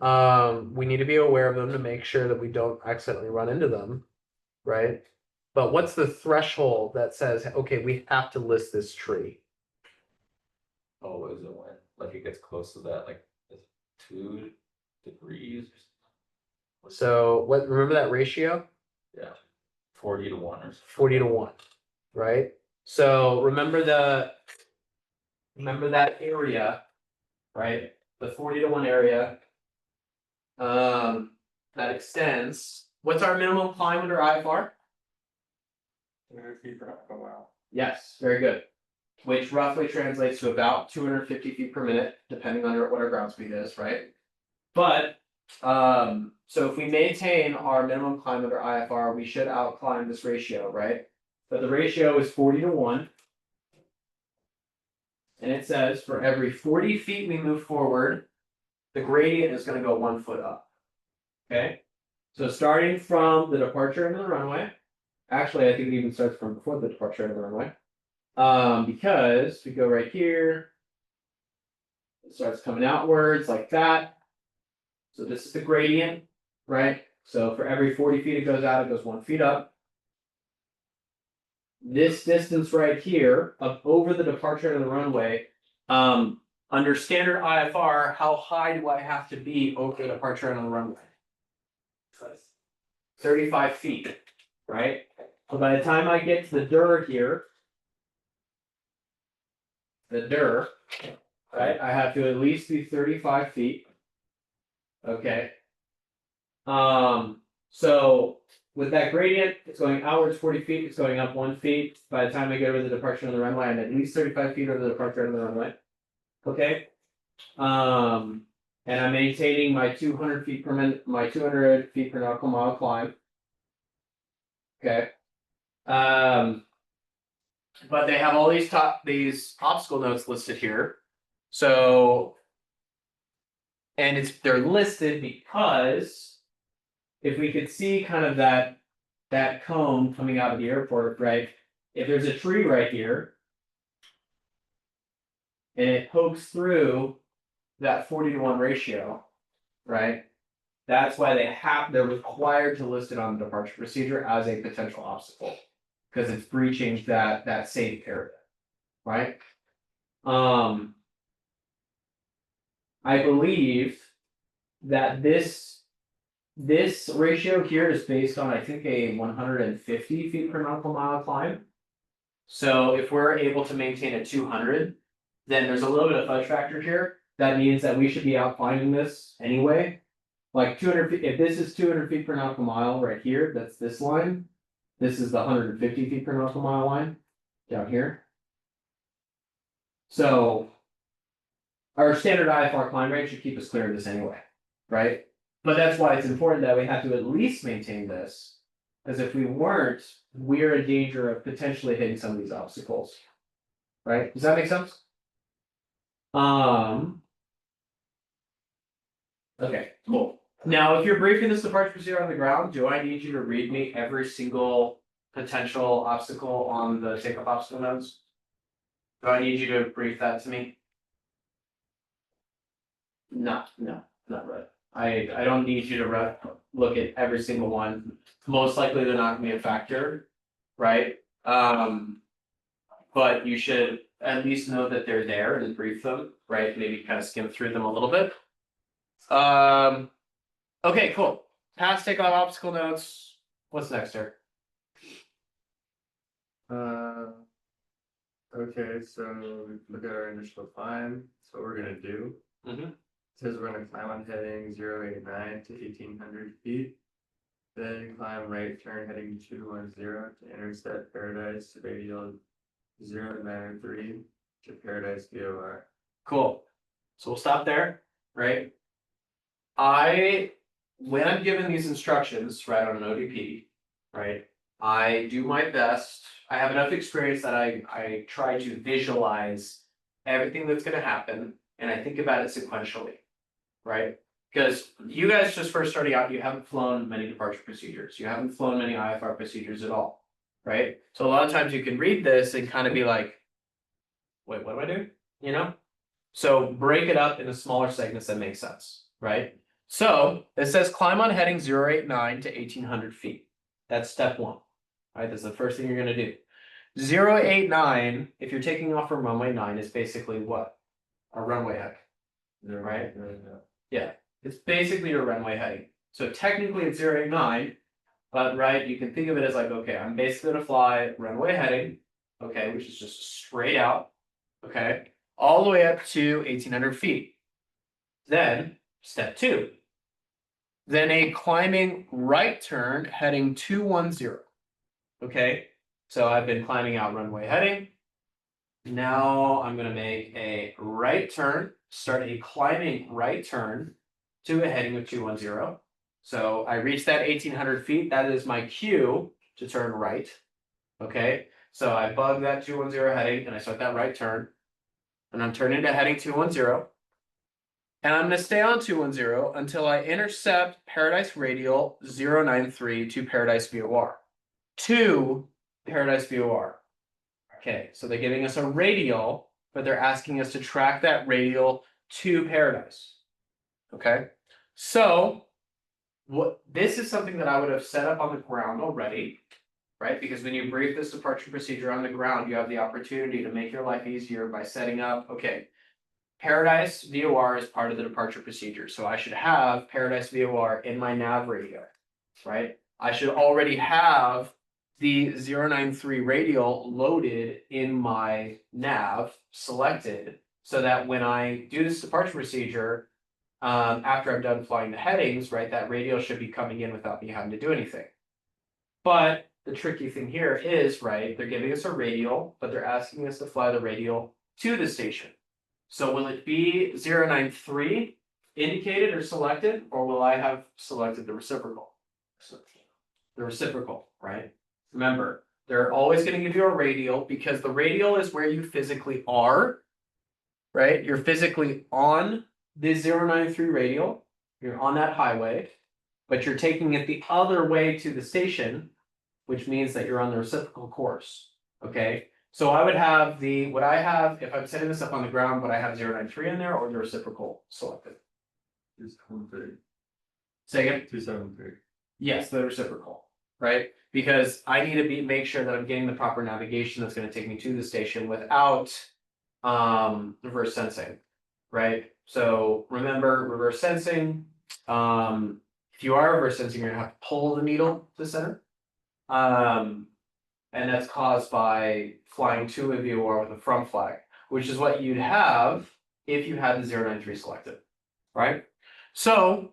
We need to be aware of them to make sure that we don't accidentally run into them, right? But what's the threshold that says, okay, we have to list this tree? Oh, is it when like it gets close to that like 2 degrees or something? So remember that ratio? Yeah, 40 to 1 or something. 40 to 1, right? So remember that area, right? The 40 to 1 area that extends. What's our minimum climb under IFR? 200 feet per mile. Yes, very good. Which roughly translates to about 250 feet per minute, depending on what our ground speed is, right? But so if we maintain our minimum climb under IFR, we should outclimb this ratio, right? But the ratio is 40 to 1. And it says for every 40 feet we move forward, the gradient is going to go 1 foot up. Okay? So starting from the departure end of the runway, actually I think it even starts from before the departure end of the runway. Because we go right here, it starts coming outwards like that. So this is the gradient, right? So for every 40 feet it goes out, it goes 1 foot up. This distance right here of over the departure of the runway, under standard IFR, how high do I have to be over the departure of the runway? 35 feet, right? So by the time I get to the DER here, right, I have to at least be 35 feet. Okay. So with that gradient, it's going outwards 40 feet, it's going up 1 feet. By the time I get over the departure of the runway, I'm at least 35 feet over the departure of the runway. Okay. And I'm maintaining my 200 feet per minute, my 200 feet per nautical mile climb. Okay. But they have all these obstacle notes listed here. So, and they're listed because if we could see kind of that cone coming out of the airport, right? If there's a tree right here and it pokes through that 40 to 1 ratio, right? That's why they're required to list it on the departure procedure as a potential obstacle because it's breaching that safe area, right? I believe that this ratio here is based on, I think, a 150 feet per nautical mile climb. So if we're able to maintain a 200, then there's a little bit of fudge factor here. That means that we should be out climbing this anyway. Like 200 feet, if this is 200 feet per nautical mile right here, that's this line. This is the 150 feet per nautical mile line down here. So our standard IFR climb rate should keep us clear of this anyway, right? But that's why it's important that we have to at least maintain this. Because if we weren't, we're in danger of potentially hitting some of these obstacles. Right? Does that make sense? Okay, cool. Now, if you're briefing this departure procedure on the ground, do I need you to read me every single potential obstacle on the takeoff obstacle notes? Do I need you to brief that to me? No, not right. I don't need you to look at every single one. Most likely they're not gonna be a factor, right? But you should at least know that they're there and brief them, right? Maybe kind of skim through them a little bit. Okay, cool. Pass takeoff obstacle notes. What's next, Eric? Okay, so look at our initial climb. So what we're gonna do. Mhm. It says we're gonna climb on heading 089 to 1800 feet. Then climb right turn heading 210 to intercept Paradise radial 093 to Paradise VOR. Cool. So we'll stop there, right? When I'm given these instructions, right, on an ODP, right, I do my best. I have enough experience that I try to visualize everything that's gonna happen and I think about it sequentially, right? Because you guys just first starting out, you haven't flown many departure procedures. You haven't flown many IFR procedures at all, right? So a lot of times you can read this and kind of be like, wait, what do I do? You know? So break it up into smaller segments that make sense, right? So it says climb on heading 089 to 1800 feet. That's step one, right? That's the first thing you're gonna do. 089, if you're taking off from runway 9, is basically what? A runway heading. Right? Yeah, it's basically your runway heading. So technically it's 089, but right, you can think of it as like, okay, I'm basically gonna fly runway heading, okay, which is just straight out, okay, all the way up to 1800 feet. Then step 2. Then a climbing right turn heading 210. Okay, so I've been climbing out runway heading. Now I'm gonna make a right turn, start a climbing right turn to a heading of 210. So I reach that 1800 feet. That is my cue to turn right. Okay, so I bug that 210 heading and I start that right turn. And I'm turning to heading 210. And I'm going to stay on 210 until I intercept Paradise Radial 093 to Paradise VOR. To Paradise VOR. Okay, so they're giving us a radial, but they're asking us to track that radial to Paradise. Okay, so this is something that I would have set up on the ground already, right? Because when you brief this departure procedure on the ground, you have the opportunity to make your life easier by setting up, okay, Paradise VOR is part of the departure procedure. So I should have Paradise VOR in my nav radio, right? I should already have the 093 radial loaded in my nav selected so that when I do this departure procedure, after I'm done flying the headings, right, that radial should be coming in without me having to do anything. But the tricky thing here is, right, they're giving us a radial, but they're asking us to fly the radial to the station. So will it be 093 indicated or selected, or will I have selected the reciprocal? The reciprocal, right? Remember, they're always going to give you a radial because the radial is where you physically are, right? You're physically on the 093 radial. You're on that highway, but you're taking it the other way to the station, which means that you're on the reciprocal course, okay? So I would have what I have, if I'm setting this up on the ground, would I have 093 in there or the reciprocal selected? 273. Say again? 273. Yes, the reciprocal, right? Because I need to make sure that I'm getting the proper navigation that's going to take me to the station without reverse sensing, right? So remember, reverse sensing, If you are reverse sensing, you're gonna have to pull the needle to the center. And that's caused by flying to a VOR with a from flag, which is what you'd have if you had the 093 selected, right? So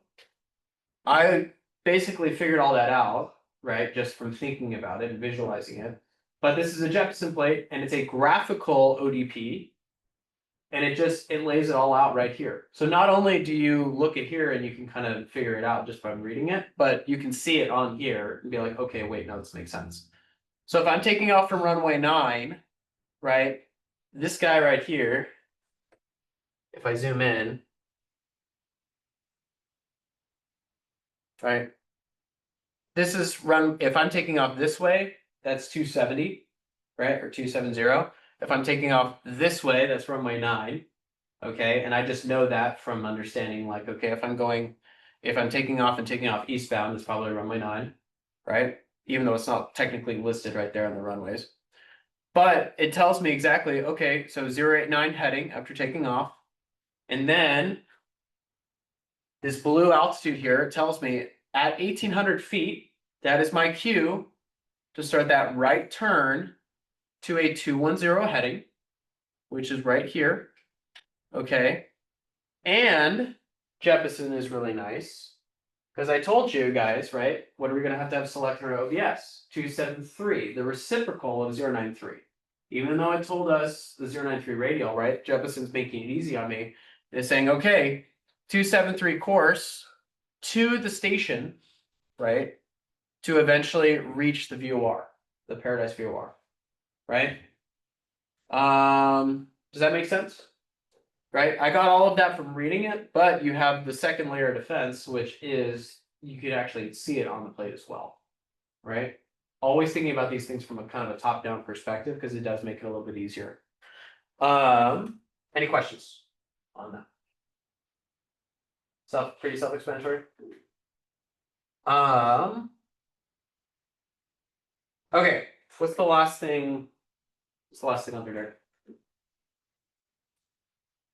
I basically figured all that out, right, just from thinking about it and visualizing it. But this is a Jeppesen plate, and it's a graphical ODP, and it lays it all out right here. So not only do you look at here and you can kind of figure it out just by reading it, but you can see it on here and be like, okay, wait, no, this makes sense. So if I'm taking off from runway 9, right, this guy right here, if I zoom in, right, this is if I'm taking off this way, that's 270, right, or 270. If I'm taking off this way, that's runway 9, okay, and I just know that from understanding, like, okay, if I'm taking off and taking off eastbound, it's probably runway 9, right, even though it's not technically listed right there on the runways. But it tells me exactly, okay, so 089 heading after taking off, and then this blue altitude here tells me at 1800 feet, that is my cue to start that right turn to a 210 heading, which is right here. Okay. And Jeppesen is really nice because I told you guys, right? What are we going to have select our OBS? 273, the reciprocal of 093. Even though it told us the 093 radial, right? Jeppesen's making it easy on me. It's saying, okay, 273 course to the station, right? To eventually reach the VOR, the Paradise VOR, right? Does that make sense? Right? I got all of that from reading it, but you have the second layer of defense, which is you could actually see it on the plate as well, right? Always thinking about these things from a kind of a top-down perspective because it does make it a little bit easier. Any questions on that? Pretty self-explanatory. Okay, what's the last thing? What's the last thing under there?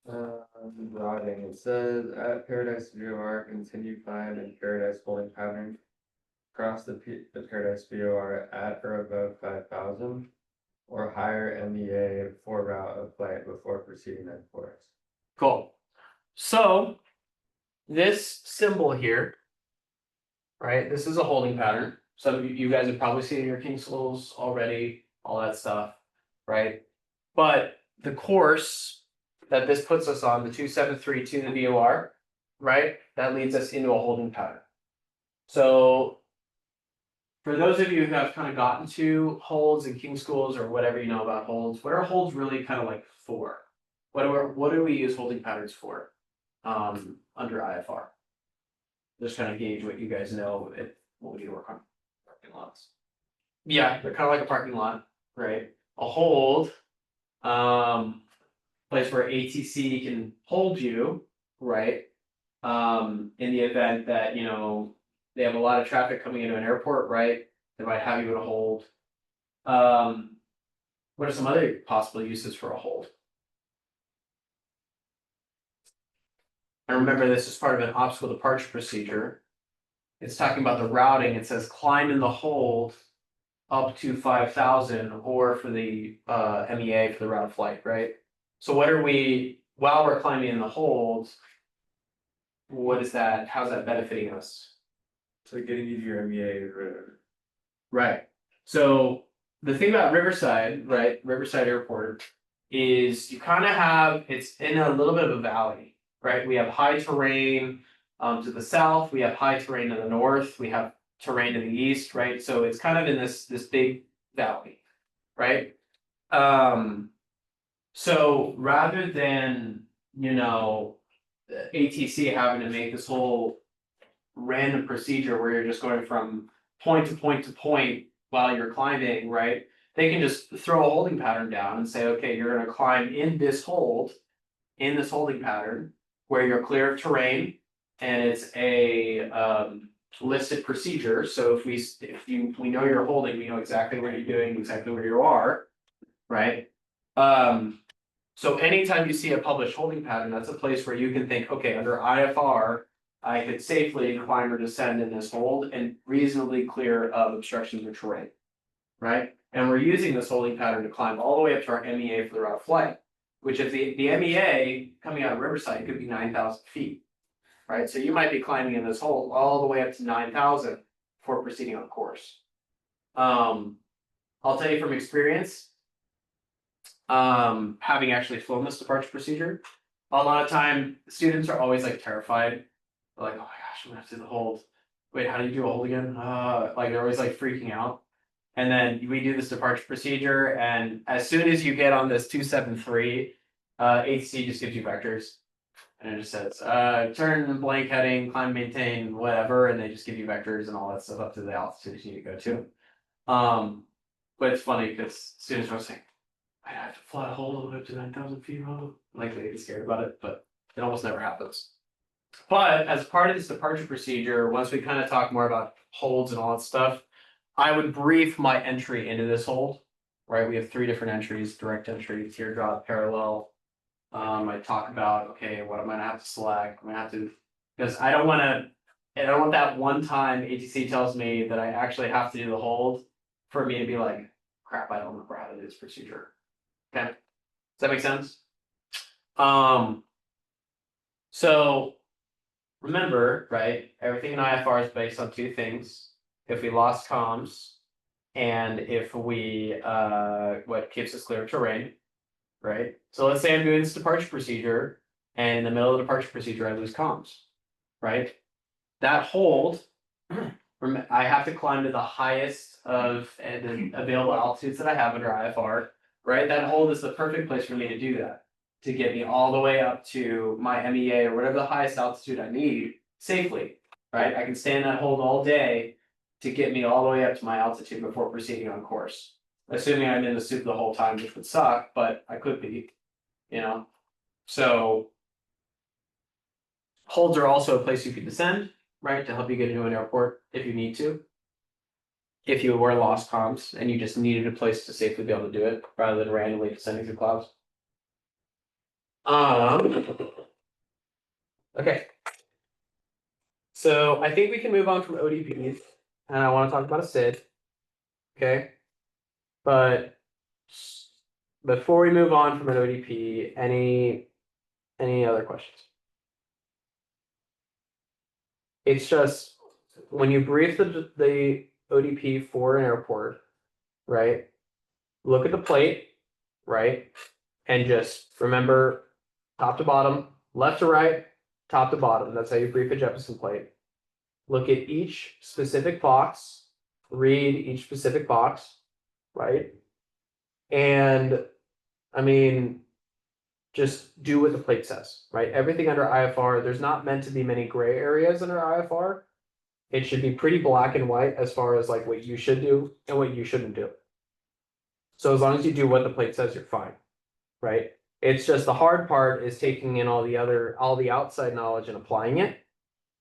Routing, it says at Paradise VOR, continue climb in Paradise holding pattern. Cross the Paradise VOR at or above 5,000 or higher MEA for route of flight before proceeding that course. Cool. So this symbol here, right? This is a holding pattern. Some of you guys have probably seen your King schools already, all that stuff, right? But the course that this puts us on, the 273 to the VOR, right? That leads us into a holding pattern. So for those of you who have kind of gotten to holds and King schools or whatever you know about holds, what are holds really kind of like for? What do we use holding patterns for under IFR? Just kind of gauge what you guys know what we need to work on. Parking lots. Yeah, they're kind of like a parking lot, right? A hold, place where ATC can hold you, right? In the event that, you know, they have a lot of traffic coming into an airport, right? They might have you in a hold. What are some other possible uses for a hold? And remember, this is part of an obstacle departure procedure. It's talking about the routing. It says climb in the hold up to 5,000 or for the MEA for the route of flight, right? So what are we, while we're climbing in the hold, what is that, how's that benefiting us? So getting you to your MEA route. Right. So the thing about Riverside, right, Riverside Airport, is you kind of have, it's in a little bit of a valley, right? We have high terrain to the south, we have high terrain to the north, we have terrain to the east, right? So it's kind of in this big valley, right? So rather than, you know, ATC having to make this whole random procedure where you're just going from point to point to point while you're climbing, right? They can just throw a holding pattern down and say, okay, you're going to climb in this holding pattern where you're clear of terrain and it's a listed procedure. So if we know you're holding, we know exactly what you're doing, exactly where you are, right? So anytime you see a published holding pattern, that's a place where you can think, okay, under IFR, I could safely climb or descend in this hold and reasonably clear of obstructions or terrain. Right? And we're using this holding pattern to climb all the way up to our MEA for the route of flight, which if the MEA coming out of Riverside could be 9,000 feet. Right? So you might be climbing in this hold all the way up to 9,000 before proceeding on course. I'll tell you from experience, having actually flown this departure procedure, a lot of time students are always like terrified. They're like, oh my gosh, I'm gonna have to do the hold. Wait, how do you do a hold again? Like they're always like freaking out. And then we do this departure procedure, and as soon as you get on this 273, ATC just gives you vectors. And it just says, turn blank heading, climb, maintain, whatever, and they just give you vectors and all that stuff up to the altitude you need to go to. But it's funny because students are saying, I have to fly a hold all the way up to 9,000 feet. Like they get scared about it, but it almost never happens. But as part of this departure procedure, once we kind of talk more about holds and all that stuff, I would brief my entry into this hold. Right, we have 3 different entries: direct entry, teardrop, parallel. I talk about, okay, what I'm gonna have to select. I'm gonna have to, because I don't want that one time ATC tells me that I actually have to do the hold for me to be like, crap, I don't remember how to do this procedure. Okay, does that make sense? So remember, right, everything in IFR is based on 2 things. If we lost comms, and if we what keeps us clear of terrain, right? So let's say I'm doing this departure procedure, and in the middle of the departure procedure, I lose comms, right? That hold, I have to climb to the highest of the available altitudes that I have under IFR, right? That hold is the perfect place for me to do that, to get me all the way up to my MEA or whatever the highest altitude I need safely, right? I can stay in that hold all day to get me all the way up to my altitude before proceeding on course. Assuming I'm in the soup the whole time, which would suck, but I could be, you know? So holds are also a place you could descend, right? To help you get into an airport if you need to. If you were lost comms and you just needed a place to safely be able to do it rather than randomly descending through clouds. Okay. So I think we can move on from ODPs, and I want to talk about a SID. Okay. But before we move on from an ODP, any other questions? It's just when you brief the ODP for an airport, right? Look at the plate, right? And just remember top to bottom, left to right, top to bottom. That's how you brief a Jeppesen plate. Look at each specific box, read each specific box, right? And I mean, just do what the plate says, right? Everything under IFR, there's not meant to be many gray areas under IFR. It should be pretty black and white as far as like what you should do and what you shouldn't do. So as long as you do what the plate says, you're fine, right? It's just the hard part is taking in all the outside knowledge and applying it.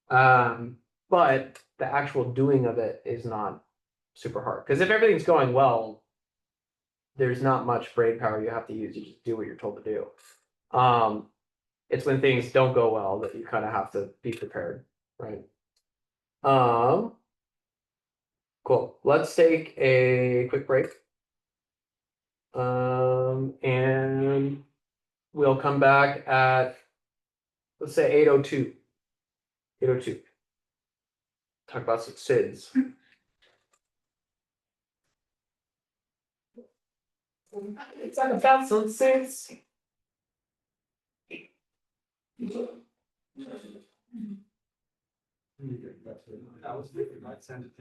But the actual doing of it is not super hard. Because if everything's going well, there's not much brain power you have to use. You just do what you're told to do. It's when things don't go well that you kind of have to be prepared, right? Cool. Let's take a quick break. And we'll come back at, let's say 8:02. 8:02. Talk about some SIDS. It's not about some SIDS.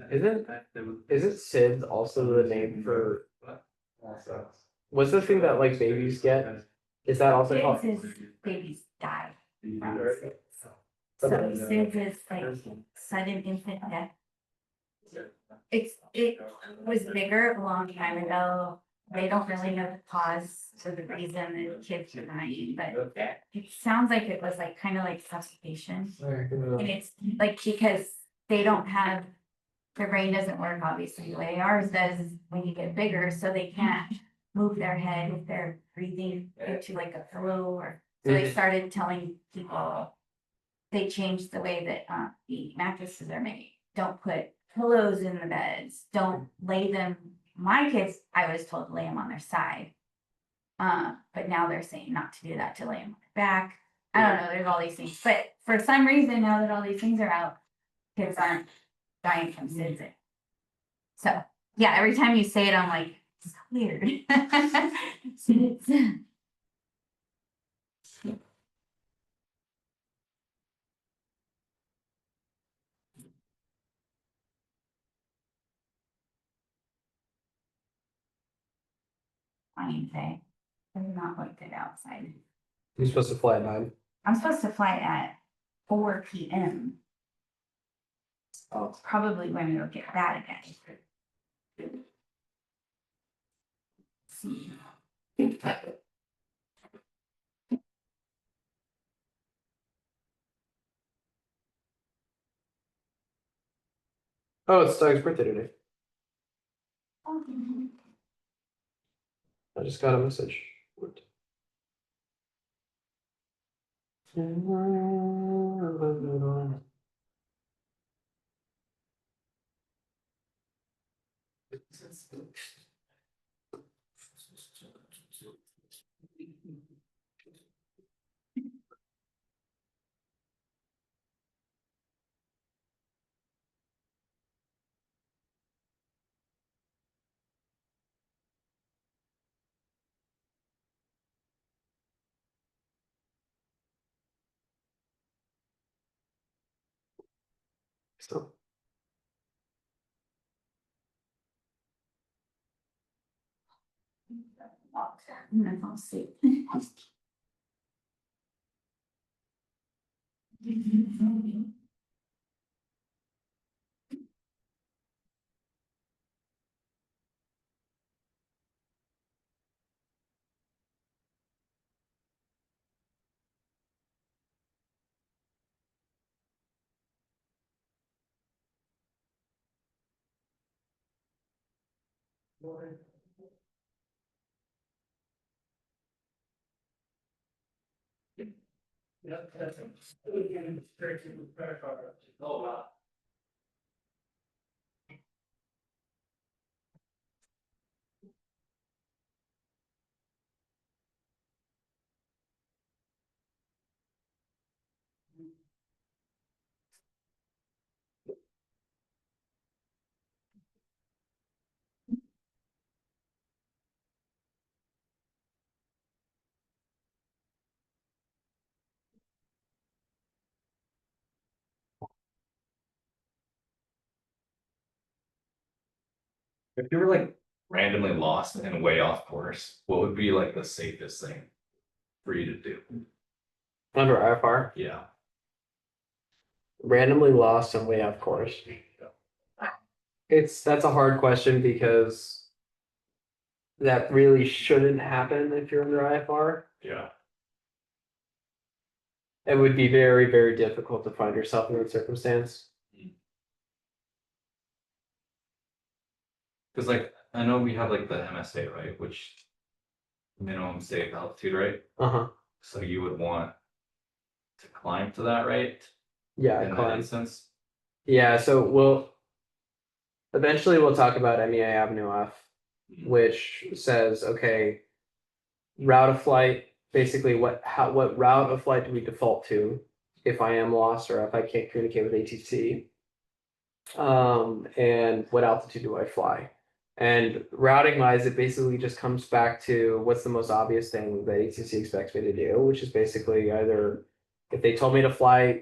Isn't SIDS also the name for? What's the thing that like babies get? Is that also called? SIDS is babies die from SIDS. So SIDS is like sudden infant death. It was bigger a long time ago. They don't really know the cause or the reason the kids are dying, but it sounds like it was like kind of like suffocation. And it's like because they don't have, their brain doesn't work obviously the way ours does when you get bigger, so they can't move their head if they're breathing into like a pillow or so they started telling people they changed the way that the mattresses are made. Don't put pillows in the beds. Don't lay them. My kids, I was told to lay them on their side. But now they're saying not to do that, to lay them on their back. I don't know, there's all these things, but for some reason, now that all these things are out, kids aren't dying from SIDS. So, yeah, every time you say it, I'm like, it's weird. SIDS. Flying day. I'm not like it outside. You're supposed to fly at 9. I'm supposed to fly at 4 p.m. Oh. Probably when it'll get bad again. See. Oh, it's Doug's birthday today. I just got a message. What? So. I'm gonna fall asleep. If you were like randomly lost and way off course, what would be like the safest thing for you to do? Under IFR, Yeah. randomly lost and way off course. That's a hard question because that really shouldn't happen if you're under IFR. Yeah. It would be very, very difficult to find yourself in that circumstance. Cause like, I know we have like the MSA, right, which minimum safe altitude, right? Uh-huh. So you would want to climb to that, right? Yeah, In that climb. instance, Yeah, so eventually we'll talk about MEA Avenue F, which says, okay, route of flight, basically what route of flight do we default to if I am lost or if I can't communicate with ATC? And what altitude do I fly? And routing wise, it basically just comes back to what's the most obvious thing that ATC expects me to do, which is basically either if they told me to fly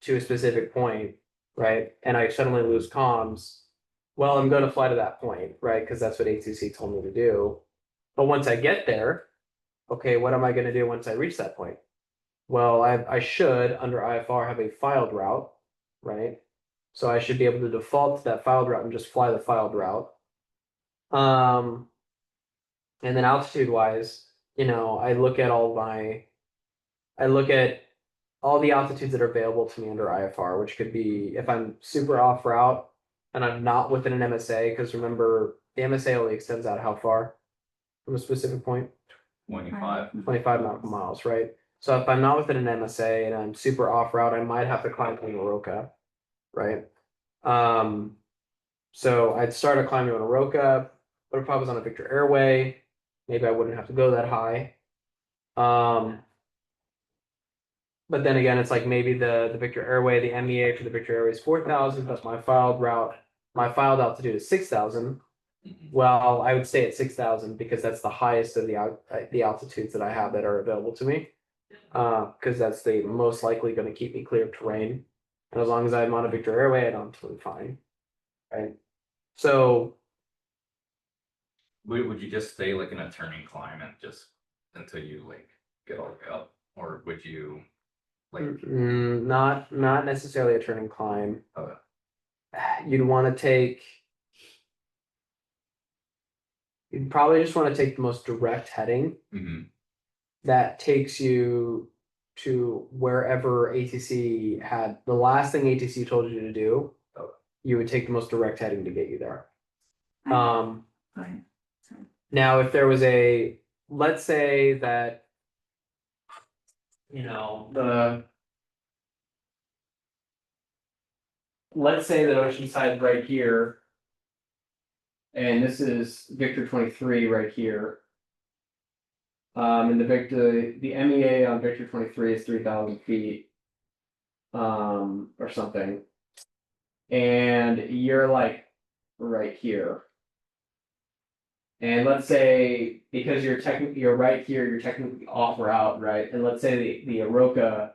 to a specific point, right, and I suddenly lose comms, well, I'm going to fly to that point, right, because that's what ATC told me to do. But once I get there, okay, what am I going to do once I reach that point? Well, I should, under IFR, have a filed route, right? So I should be able to default to that filed route and just fly the filed route. And then altitude wise, I look at all the altitudes that are available to me under IFR, which could be if I'm super off route and I'm not within an MSA, because remember, the MSA only extends out how far from a specific point? 25. 25 nautical miles, right? So if I'm not within an MSA and I'm super off route, I might have to climb to Oroka, right? So I'd start a climbing on Oroka, but if I was on a Victor Airway, maybe I wouldn't have to go that high. But then again, it's like maybe the Victor Airway, the MEA for the Victor Airway is 4,000, but my filed altitude is 6,000. Well, I would stay at 6,000 because that's the highest of the altitudes that I have that are available to me. Because that's the most likely going to keep me clear of terrain. And as long as I'm on a Victor Airway, I'm totally fine. Right. So Would you just stay like in a turning climb and just until you like get all the way up, or would you like? not necessarily a turning climb. Okay. You'd want to take. You'd probably just want to take the most direct heading that takes you to wherever ATC had the last thing ATC told you to do. You would take the most direct heading to get you there. Go ahead. Sorry. Now, if there was let's say that, let's say that Oceanside right here, and this is Victor 23 right here. And the MEA on Victor 23 is 3,000 feet, or something. And you're like right here. And let's say because you're right here, you're technically off route, right? And let's say the Oroka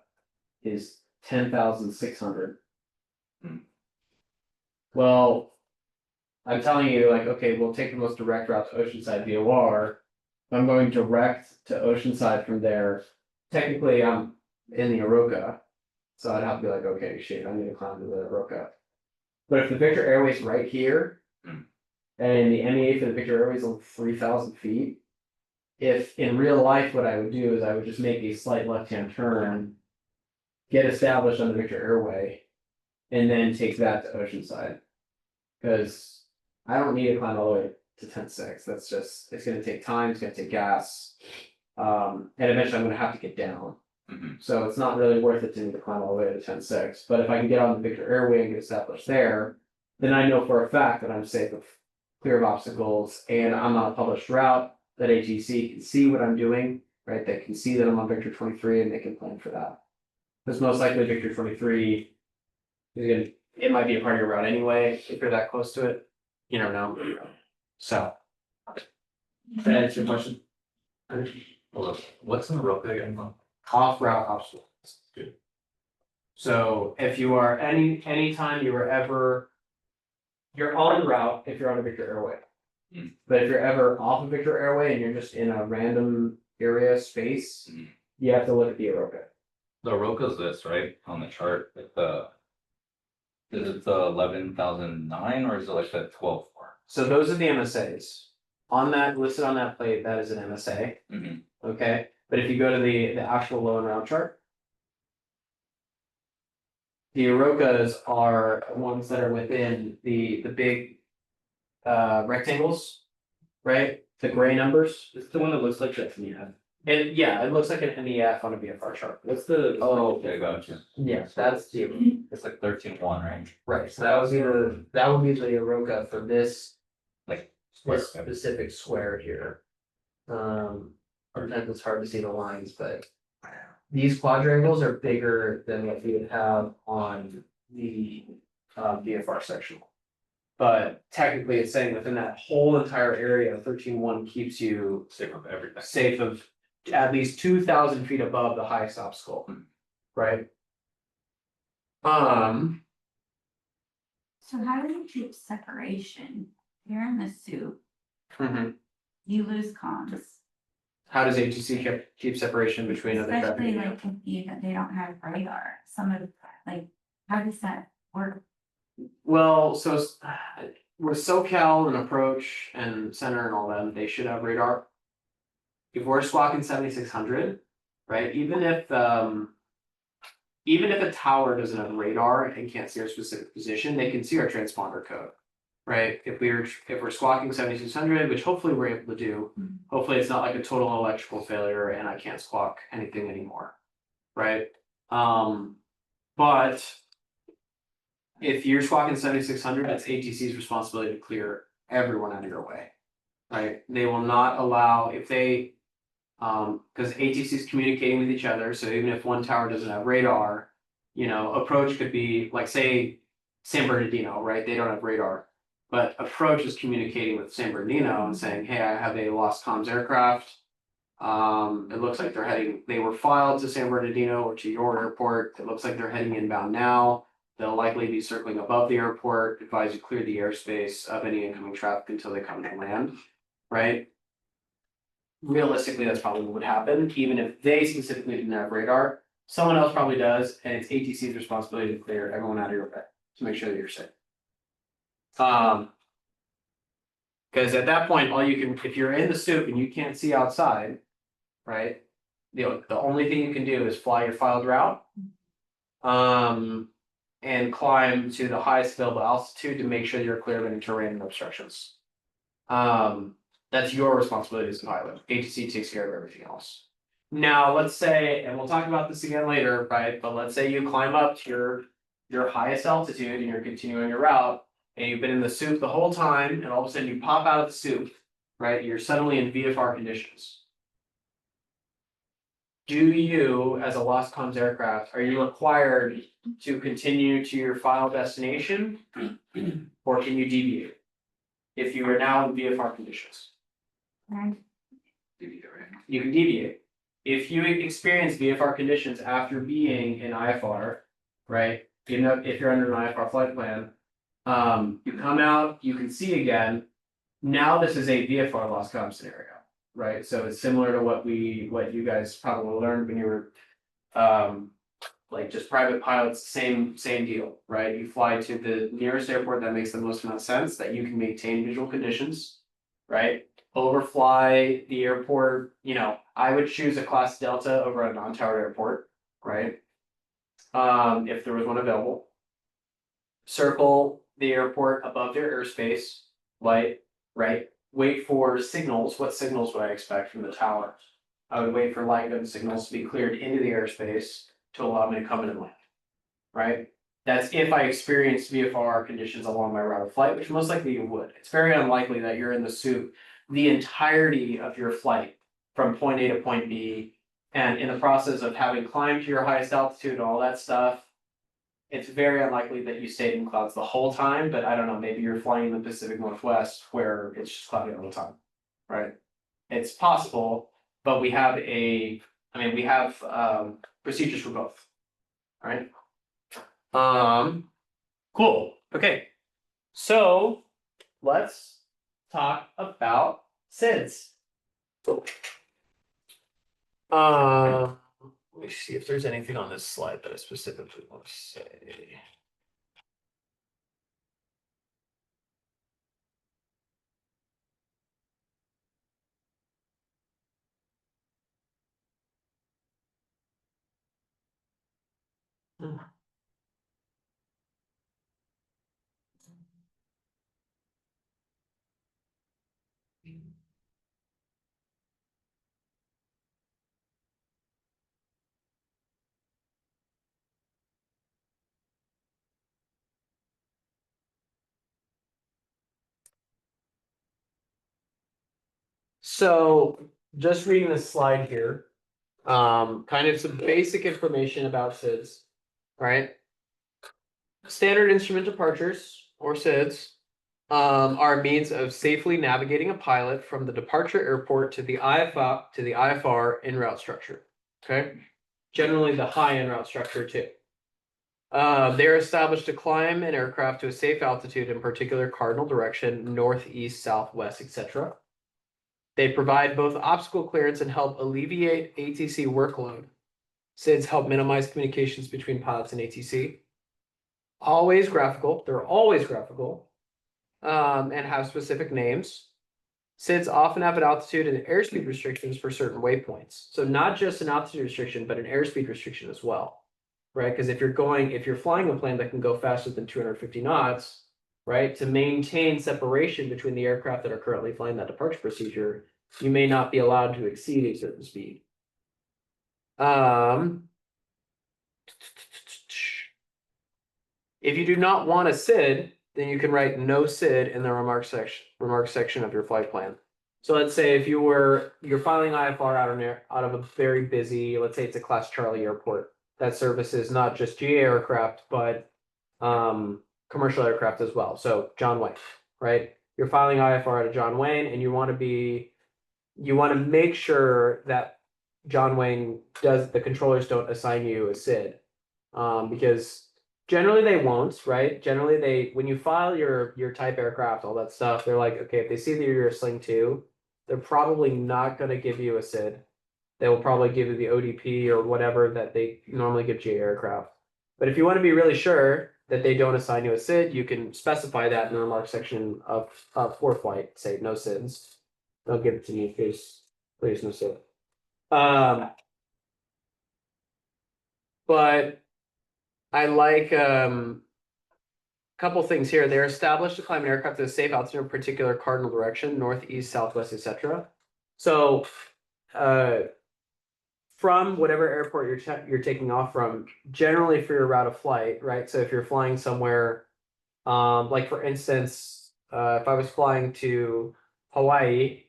is 10,600. Well, I'm telling you, like, okay, we'll take the most direct route to Oceanside VOR. I'm going direct to Oceanside from there. Technically, I'm in the Oroka, so I'd have to be like, okay, shit, I need to climb to the Oroka. But if the Victor Airway's right here, and the MEA for the Victor Airway is only 3,000 feet, if in real life what I would do is I would just make a slight left-hand turn, get established on the Victor Airway, and then take that to Oceanside. Because I don't need to climb all the way to 10.6. That's just, it's going to take time, it's going to take gas. And eventually I'm going to have to get down. So it's not really worth it to me to climb all the way to 10.6. But if I can get on the Victor Airway and get established there, then I know for a fact that I'm safe of clear of obstacles and I'm on a published route that ATC can see what I'm doing, right? They can see that I'm on Victor 23 and they can plan for that. Because most likely Victor 23 is going to, it might be a part of your route anyway, if you're that close to it. You never know. So, that answer your question? What's in the rope again? Off route obstacles. Good. So if you are anytime you are ever, you're on the route if you're on a Victor Airway. But if you're ever off a Victor Airway and you're just in a random area space, you have to look at the Oroka. The Roka's this, right, on the chart, is it the 11,009 or is it like the 12.4? So those are the MSAs. On that, listed on that plate, that is an MSA. Okay, but if you go to the actual low and round chart, the Orokas are ones that are within the big rectangles, right? The gray numbers. It's the one that looks like that MEF. And yeah, it looks like an MEF on a VFR chart. What's the? Oh, okay, gotcha. Yeah, that's the It's like 13.1, right? right. So that would be the Oroka for this Like this square. specific square here. Sometimes it's hard to see the lines, but these quadrangles are bigger than what we would have on the VFR sectional. But technically, it's saying within that whole entire area, 13.1 keeps you Safe of everything. safe of at least 2,000 feet above the highest obstacle, right? So how do you keep separation? You're in the soup, How you lose comms. does ATC keep separation between other Especially traffic? like if they don't have radar, some of, like, how does that work? Well, so with SoCal and Approach and Center and all them, they should have radar. If we're squawking 7,600, right? Even if a tower doesn't have radar and can't see our specific position, they can see our transponder code, right? If we're squawking 7,600, which hopefully we're able to do, Hopefully it's not like a total electrical failure and I can't squawk anything anymore, right? But if you're squawking 7600, it's ATC's responsibility to clear everyone out of your way, right? They will not allow, if they, because ATC is communicating with each other, so even if one tower doesn't have radar, you know, approach could be like, say, San Bernardino, right? They don't have radar, but approach is communicating with San Bernardino and saying, hey, I have a lost comms aircraft. It looks like they were filed to San Bernardino or to your airport. It looks like they're heading inbound now. They'll likely be circling above the airport. Advise you clear the airspace of any incoming traffic until they come to land, right? Realistically, that's probably what would happen, even if they specifically didn't have radar. Someone else probably does, and it's ATC's responsibility to clear everyone out of your way to make sure that you're safe. Because at that point, all you can, if you're in the soup and you can't see outside, right? The only thing you can do is fly your filed route. And climb to the highest available altitude to make sure you're clear of any terrain and obstructions. That's your responsibility as a pilot. ATC takes care of everything else. Now, let's say, and we'll talk about this again later, right? But let's say you climb up to your highest altitude and you're continuing your route, and you've been in the soup the whole time, and all of a sudden you pop out of the soup, right? You're suddenly in VFR conditions. Do you, as a lost comms aircraft, are you required to continue to your final destination, or can you deviate? If you are now in VFR conditions, you can deviate. If you experience VFR conditions after being in IFR, right? You know, if you're under an IFR flight plan, you come out, you can see again. Now this is a VFR lost comm scenario. Right, so it's similar to what you guys probably learned when you were, like just private pilots. Same deal, right? You fly to the nearest airport that makes the most amount of sense, that you can maintain visual conditions, right? Overfly the airport. You know, I would choose a class Delta over a non-towered airport, right? If there was one available. Circle the airport above their airspace, light, right? Wait for signals. What signals would I expect from the tower? I would wait for light gun signals to be cleared into the airspace to allow me to come in and land, right? That's if I experience VFR conditions along my route of flight, which most likely you would. It's very unlikely that you're in the soup the entirety of your flight from point A to point B, and in the process of having climbed to your highest altitude and all that stuff, it's very unlikely that you stayed in clouds the whole time, but I don't know, maybe you're flying in the Pacific Northwest where it's just cloudy all the time, right? It's possible, but we have procedures for both, all right? Cool, okay. So let's talk about SIDS. Let me see if there's anything on this slide that I specifically want to say. So just reading this slide here, kind of some basic information about SIDS, right? Standard instrument departures, or SIDS, are a means of safely navigating a pilot from the departure airport to the IFR en route structure. Okay, generally the high en route structure too. They're established to climb an aircraft to a safe altitude in particular cardinal direction, northeast, southwest, etc. They provide both obstacle clearance and help alleviate ATC workload. SIDS help minimize communications between pilots and ATC. Always graphical. They're always graphical, and have specific names. SIDS often have an altitude and airspeed restrictions for certain waypoints. So not just an altitude restriction, but an airspeed restriction as well, right? Because if you're flying a plane that can go faster than 250 knots, right, to maintain separation between the aircraft that are currently flying that departure procedure, you may not be allowed to exceed a certain speed. If you do not want a SID, then you can write no SID in the remarks section of your flight plan. So let's say if you're filing IFR out of a very busy, let's say it's a Class Charlie airport that services not just GA aircraft, but commercial aircraft as well. So John Wayne, right? You're filing IFR out of John Wayne, and you want to make sure that John Wayne the controllers don't assign you a SID, because generally they won't, right? Generally when you file your type aircraft, all that stuff, they're like, okay, if they see that you're a Sling 2, they're probably not going to give you a SID. They will probably give you the ODP or whatever that they normally give GA aircraft. But if you want to be really sure that they don't assign you a SID, you can specify that in the remarks section of for flight. Say no SIDs. Don't give it to me, please. Please, no SID. But I like couple things here. They're established to climb an aircraft at a safe altitude in a particular cardinal direction, north, east, southwest, etc. So from whatever airport you're taking off from, generally for your route of flight, right? So if you're flying somewhere, like for instance, if I was flying to Hawaii,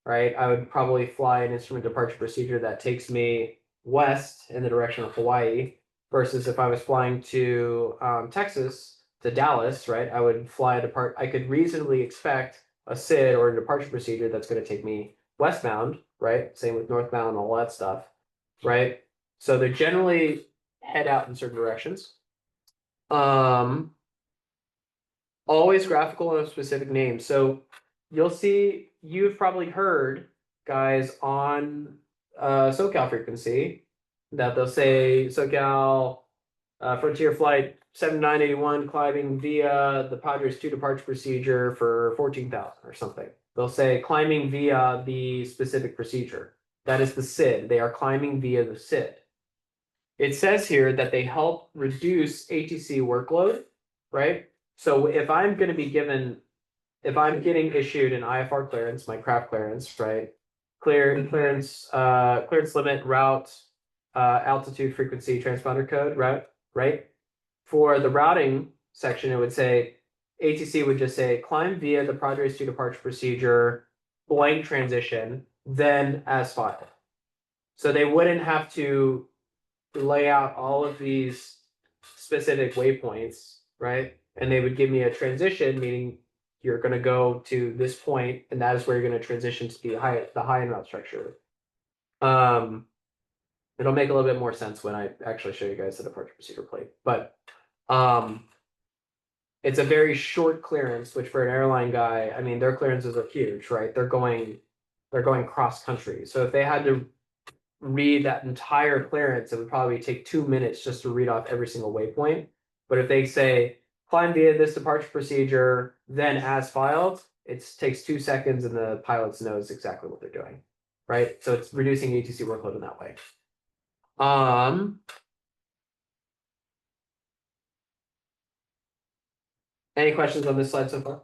right, I would probably fly an instrument departure procedure that takes me west in the direction of Hawaii, versus if I was flying to Texas, to Dallas, right, I would fly I could reasonably expect a SID or a departure procedure that's going to take me westbound, right? Same with northbound and all that stuff, right? So they generally head out in certain directions. Always graphical and a specific name. So you'll see, you've probably heard guys on SoCal frequency that they'll say SoCal Frontier Flight 7981 climbing via the Padres 2 departure procedure for 14,000 or something. They'll say climbing via the specific procedure. That is the SID. They are climbing via the SID. It says here that they help reduce ATC workload, right? So if I'm going to be if I'm getting issued an IFR clearance, my craft clearance, right? Clearance limit, route, altitude, frequency, transponder code, right? For the routing section, it would say, ATC would just say, climb via the Padres 2 departure procedure, blank transition, then as filed. So they wouldn't have to lay out all of these specific waypoints, right? And they would give me a transition, meaning you're going to go to this point, and that is where you're going to transition to the high end route structure. It'll make a little bit more sense when I actually show you guys the departure procedure plate. But it's a very short clearance, which for an airline guy, I mean, their clearances are huge, right? They're going cross country. So if they had to read that entire clearance, it would probably take 2 minutes just to read off every single waypoint. But if they say climb via this departure procedure, then as filed, it takes 2 seconds and the pilots knows exactly what they're doing, right? So it's reducing ATC workload in that way. Any questions on this slide so far?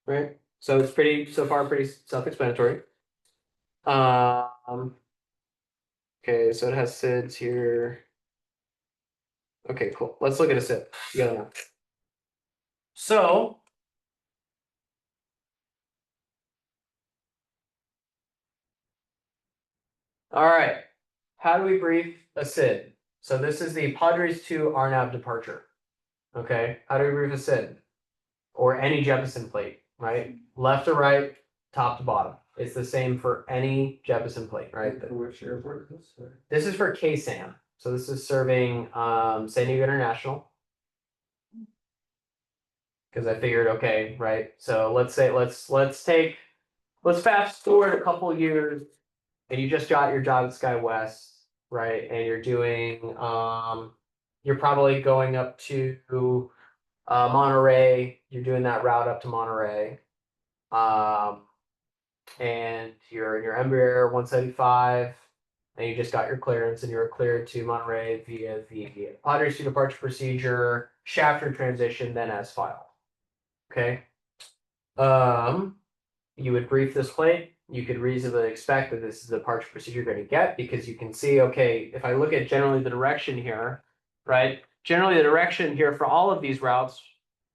Right, so it's pretty self-explanatory. Okay, so it has SIDs here. Okay, cool. Let's look at a SID together now. So all right, how do we brief a SID? So this is the Padres 2 RNAV departure. Okay, how do we brief a SID? Or any Jeppesen plate, right? Left to right, top to bottom. It's the same for any Jeppesen plate, right? For which airport is this? This is for KSAM. So this is serving San Diego International. Because I figured, okay, right? So let's say let's fast forward a couple years, and you just got your job at SkyWest, right? And you're doing you're probably going up to Monterey. You're doing that route up to Monterey. And you're in your Embraer 175, and you just got your clearance, and you're cleared to Monterey via the Padres 2 departure procedure, shafter transition, then as filed. Okay. you would brief this plane, you could reasonably expect that this is the departure procedure you're going to get because you can see, okay, if I look at generally the direction here, right? Generally the direction here for all of these routes,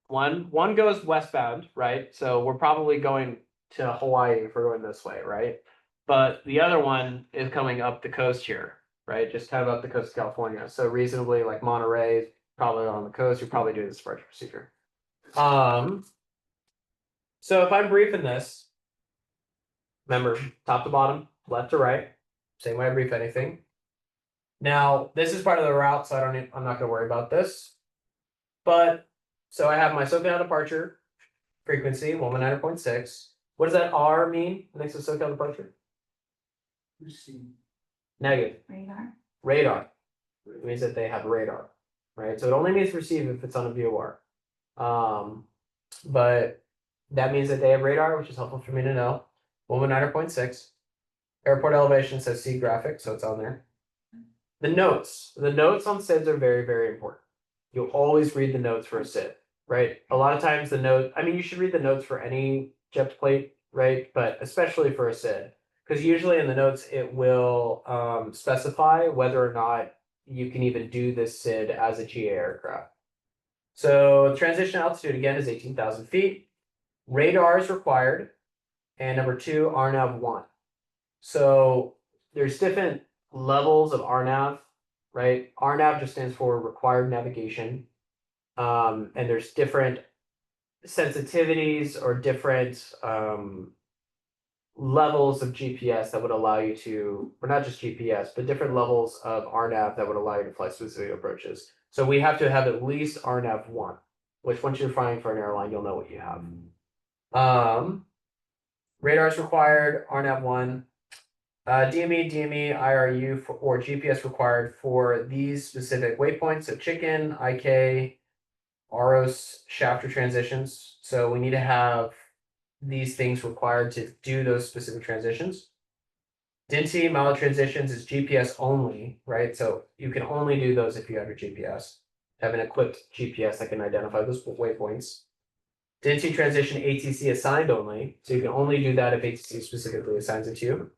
one goes westbound, right? So we're probably going to Hawaii if we're going this way, right? But the other one is coming up the coast here, right? Just kind of up the coast of California. So reasonably like Monterey is probably on the coast, you're probably doing this departure procedure. So if I'm briefing this, remember, top to bottom, left to right, same way I brief anything. Now, this is part of the route, so I'm not gonna worry about this. But, so I have my SoCal departure frequency, 119.6. What does that R mean next to SoCal departure? Negative, Radar. radar. It means that they have radar, right? So it only means receive if it's on a VOR. But that means that they have radar, which is helpful for me to know. 119.6. Airport elevation says C graphic, so it's on there. The notes on SIDs are very, very important. You'll always read the notes for a SID, right? A lot of times the note, I mean, you should read the notes for any jet plate, right? But especially for a SID, because usually in the notes it will specify whether or not you can even do this SID as a GA aircraft. So transition altitude again is 18,000 feet. Radar is required, and number 2, RNAV 1. So there's different levels of RNAV, right? RNAV just stands for required navigation. And there's different sensitivities or different levels of GPS that would allow you to, or not just GPS, but different levels of RNAV that would allow you to fly specific approaches. So we have to have at least RNAV 1, which once you're flying for an airline, you'll know what you have. Radar is required, RNAV 1. DME, IRU or GPS required for these specific waypoints. So chicken, IK, ROS, shafter transitions. So we need to have these things required to do those specific transitions. DINTI, mile transitions is GPS only, right? So you can only do those if you have your GPS. Have an equipped GPS that can identify those waypoints. DINTI transition ATC assigned only. So you can only do that if ATC specifically assigns it to you.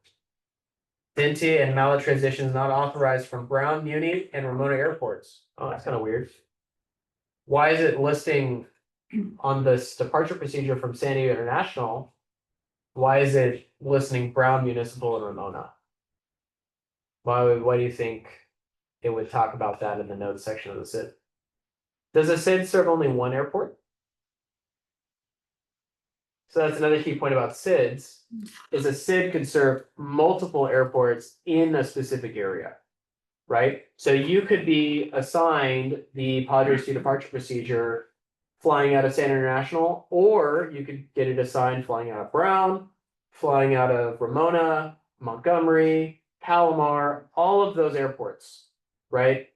DINTI and mallet transitions not authorized from Brown, Muni, and Ramona airports. Oh, that's kind of weird. Why is it listing on this departure procedure from San Diego International? Why is it listing Brown, Municipal, and Ramona? Why do you think it would talk about that in the notes section of the SID? Does a SID serve only one airport? So that's another key point about SIDs, is a SID could serve multiple airports in a specific area, right? So you could be assigned the Padres 2 departure procedure flying out of San International, or you could get it assigned flying out of Brown, flying out of Ramona, Montgomery, Palomar, all of those airports, right?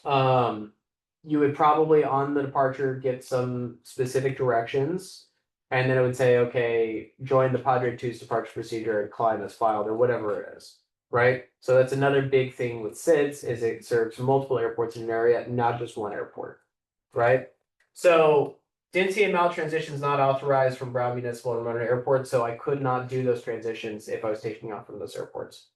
You would probably on the departure get some specific directions. And then it would say, okay, join the Padre 2's departure procedure and climb as filed or whatever it is, right? So that's another big thing with SIDS is it serves multiple airports in an area, not just one airport, right? So DINTI and mal transitions not authorized from Brown Municipal and Ramona Airport, so I could not do those transitions if I was taking off from those airports.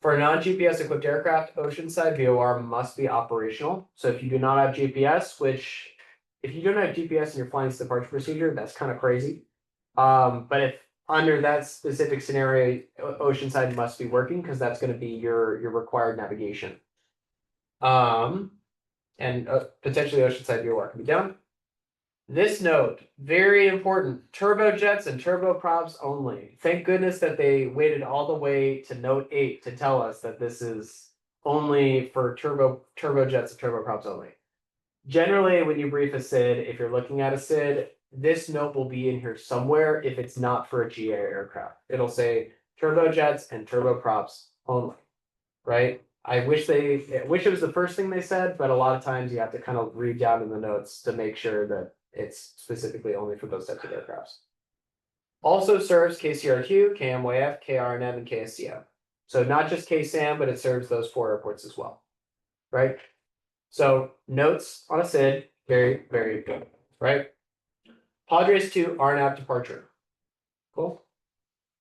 For a non-GPS equipped aircraft, Oceanside VOR must be operational. So if you do not have GPS, which if you don't have GPS and you're flying this departure procedure, that's kind of crazy. But if under that specific scenario, Oceanside must be working because that's going to be your required navigation. And potentially Oceanside VOR can be done. This note, very important, turbojets and turboprops only. Thank goodness that they waited all the way to note 8 to tell us that this is only for turbojets and turboprops only. Generally, when you brief a SID, if you're looking at a SID, this note will be in here somewhere if it's not for a GA aircraft. It'll say turbojets and turboprops only, right? I wish it was the first thing they said, but a lot of times you have to kind of read down in the notes to make sure that it's specifically only for those types of aircrafts. Also serves KCRQ, KMYF, KRNM, and KSCM. So not just KSAM, but it serves those 4 airports as well, right? So notes on a SID, very, very good, right? Padres 2 RNAV departure. Cool.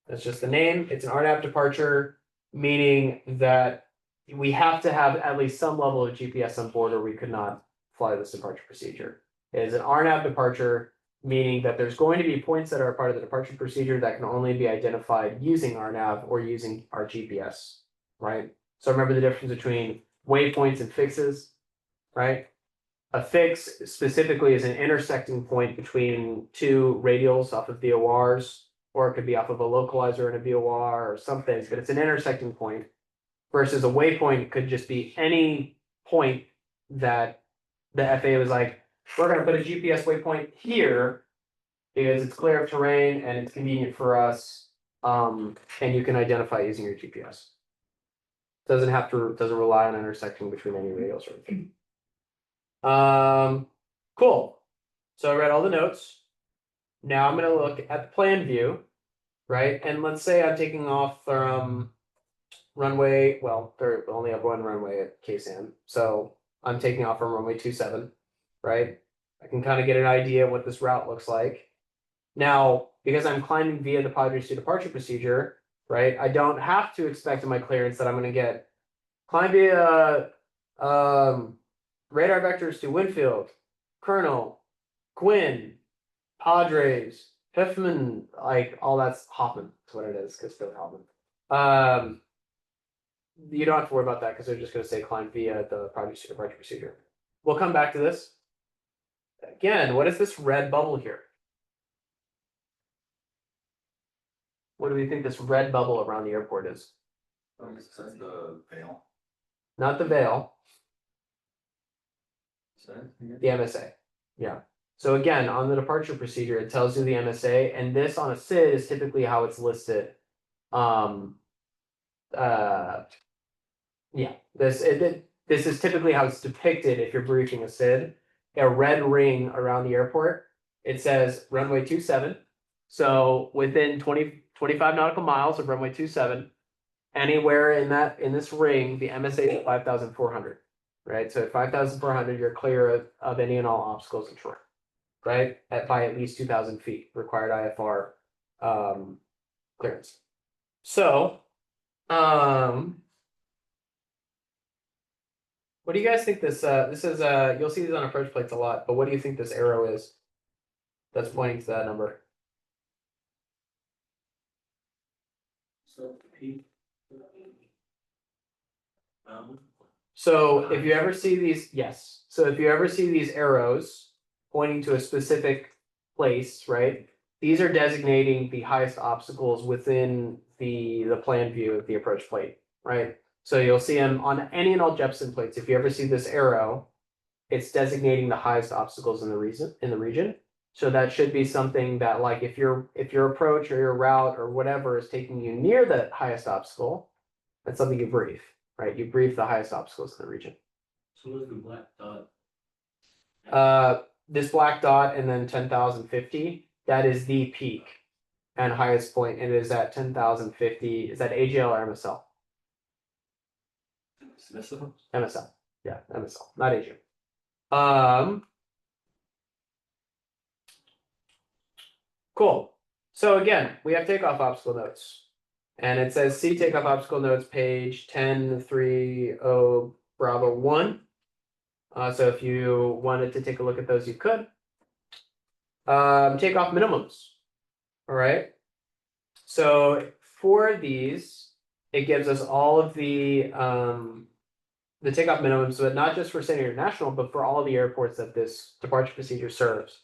That's just the name. It's an RNAV departure, meaning that we have to have at least some level of GPS on board or we could not fly this departure procedure. It is an RNAV departure, meaning that there's going to be points that are a part of the departure procedure that can only be identified using RNAV or using our GPS, right? So remember the difference between waypoints and fixes, right? A fix specifically is an intersecting point between two radials off of VORs, or it could be off of a localizer in a VOR or something, but it's an intersecting point. Versus a waypoint could just be any point that the FAA was like, we're gonna put a GPS waypoint here because it's clear of terrain and it's convenient for us. And you can identify using your GPS. Doesn't rely on intersecting between any radials or anything. Cool. So I read all the notes. Now I'm gonna look at the plan view, right? And let's say I'm taking off from runway, well, we only have one runway at KSAM. So I'm taking off from runway 27, right? I can kind of get an idea what this route looks like. Now, because I'm climbing via the Padres to departure procedure, right? I don't have to expect in my clearance that I'm gonna get climb via radar vectors to Winfield, Colonel, Quinn, Padres, Hiffman, like all that's Hoffman is what it is, because they're Hoffman. You don't have to worry about that because they're just going to say climb via the project departure procedure. We'll come back to this. Again, what is this red bubble here? What do we think this red bubble around the airport is? It's the veil. Not the veil, So, the MSA. Yeah. So again, on the departure procedure, it tells you the MSA, and this on a SID is typically how it's listed. Yeah, this is typically how it's depicted if you're briefing a SID. A red ring around the airport. It says runway 27. So within 25 nautical miles of runway 27, anywhere in this ring, the MSA is 5,400. Right. So at 5,400, you're clear of any and all obstacles and terrain. Right, by at least 2,000 feet required IFR clearance. So, what do you guys think this? This is you'll see these on approach plates a lot, but what do you think this arrow is? That's pointing to that number. So, Pete. So if you ever see these, yes. So if you ever see these arrows pointing to a specific place, right? These are designating the highest obstacles within the plan view of the approach plate, right? So you'll see them on any and all Jepson plates. If you ever see this arrow, it's designating the highest obstacles in the region. So that should be something that, like, if your approach or your route or whatever is taking you near the highest obstacle, that's something you brief, right? You brief the highest obstacles in the region. So what's the black dot? This black dot and then 10,050, that is the peak and highest point. It is at 10,050. Is that AGL or MSL? MSL. Yeah, MSL, not AGL. Cool. So again, we have takeoff obstacle notes. And it says see takeoff obstacle notes page 1030 Bravo 1. So if you wanted to take a look at those, you could. Takeoff minimums. All right. So for these, it gives us all of the takeoff minimums, but not just for San International, but for all of the airports that this departure procedure serves.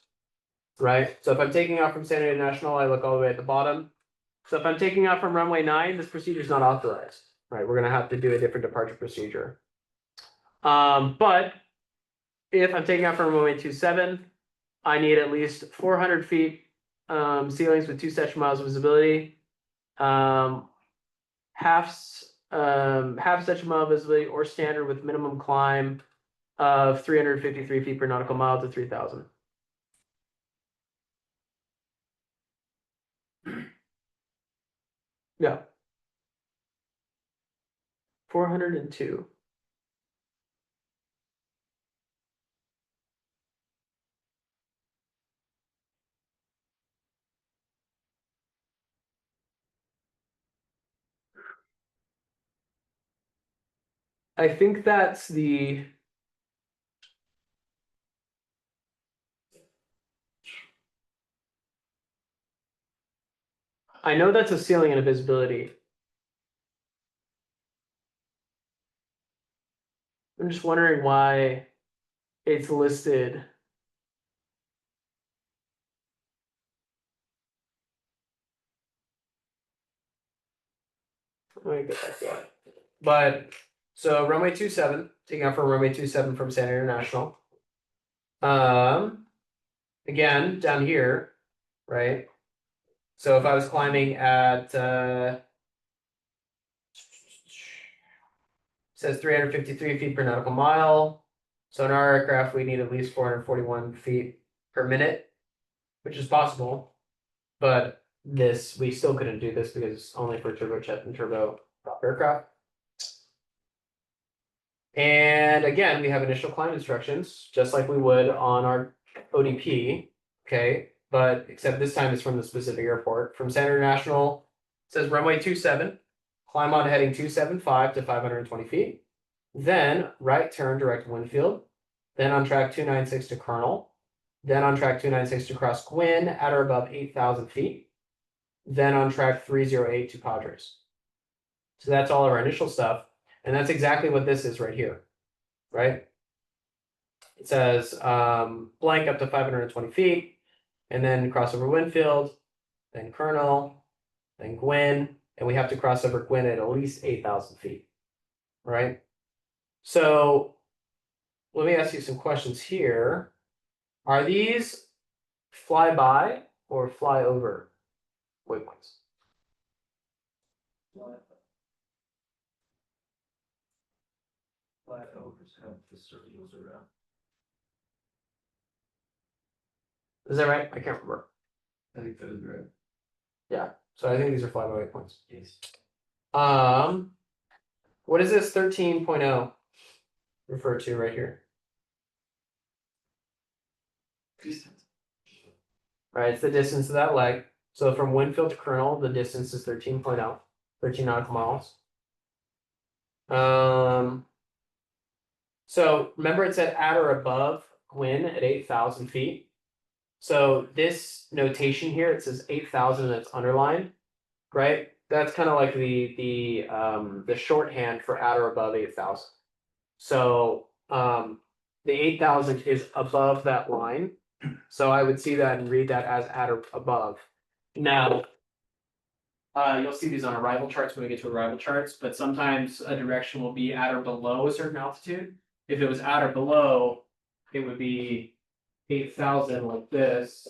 Right. So if I'm taking off from San International, I look all the way at the bottom. So if I'm taking off from runway 9, this procedure is not authorized. Right. We're going to have to do a different departure procedure. But if I'm taking off from runway 27, I need at least 400 feet ceilings with 2 statute miles of visibility. Half statute mile visibility or standard with minimum climb of 353 feet per nautical mile to 3,000. Yeah. 402. I think that's the. I know that's a ceiling and a visibility. I'm just wondering why it's listed. Let me get back to that. But so runway 27, taking off from runway 27 from San International. Again, down here, right? So if I was climbing at says 353 feet per nautical mile. So in our aircraft, we need at least 441 feet per minute, which is possible. But this, we still couldn't do this because it's only for turbojet and turboprop aircraft. And again, we have initial climb instructions, just like we would on our ODP. Okay, but except this time it's from the specific airport. From San International, it says runway 27, climb on heading 275 to 520 feet. Then right turn direct Winfield. Then on track 296 to Colonel. Then on track 296 to cross Gwyn at or above 8,000 feet. Then on track 308 to Padres. So that's all of our initial stuff. And that's exactly what this is right here, right? It says blank up to 520 feet, and then cross over Winfield, then Colonel, then Gwyn, and we have to cross over Gwyn at least 8,000 feet, right? So let me ask you some questions here. Are these fly-by or fly-over waypoints? Flyovers have the circles around. Is that right? I can't remember. I think that is right. Yeah, so I think these are fly-by waypoints. Yes. What is this 13.0 refer to right here? Right, it's the distance of that leg. So from Winfield to Colonel, the distance is 13.0, 13 nautical miles. So remember it said at or above Gwyn at 8,000 feet. So this notation here, it says 8,000 and it's underlined, right? That's kind of like the shorthand for at or above 8,000. So the 8,000 is above that line. So I would see that and read that as at or above. Now, you'll see these on arrival charts when we get to arrival charts, but sometimes a direction will be at or below a certain altitude. If it was at or below, it would be 8,000 like this,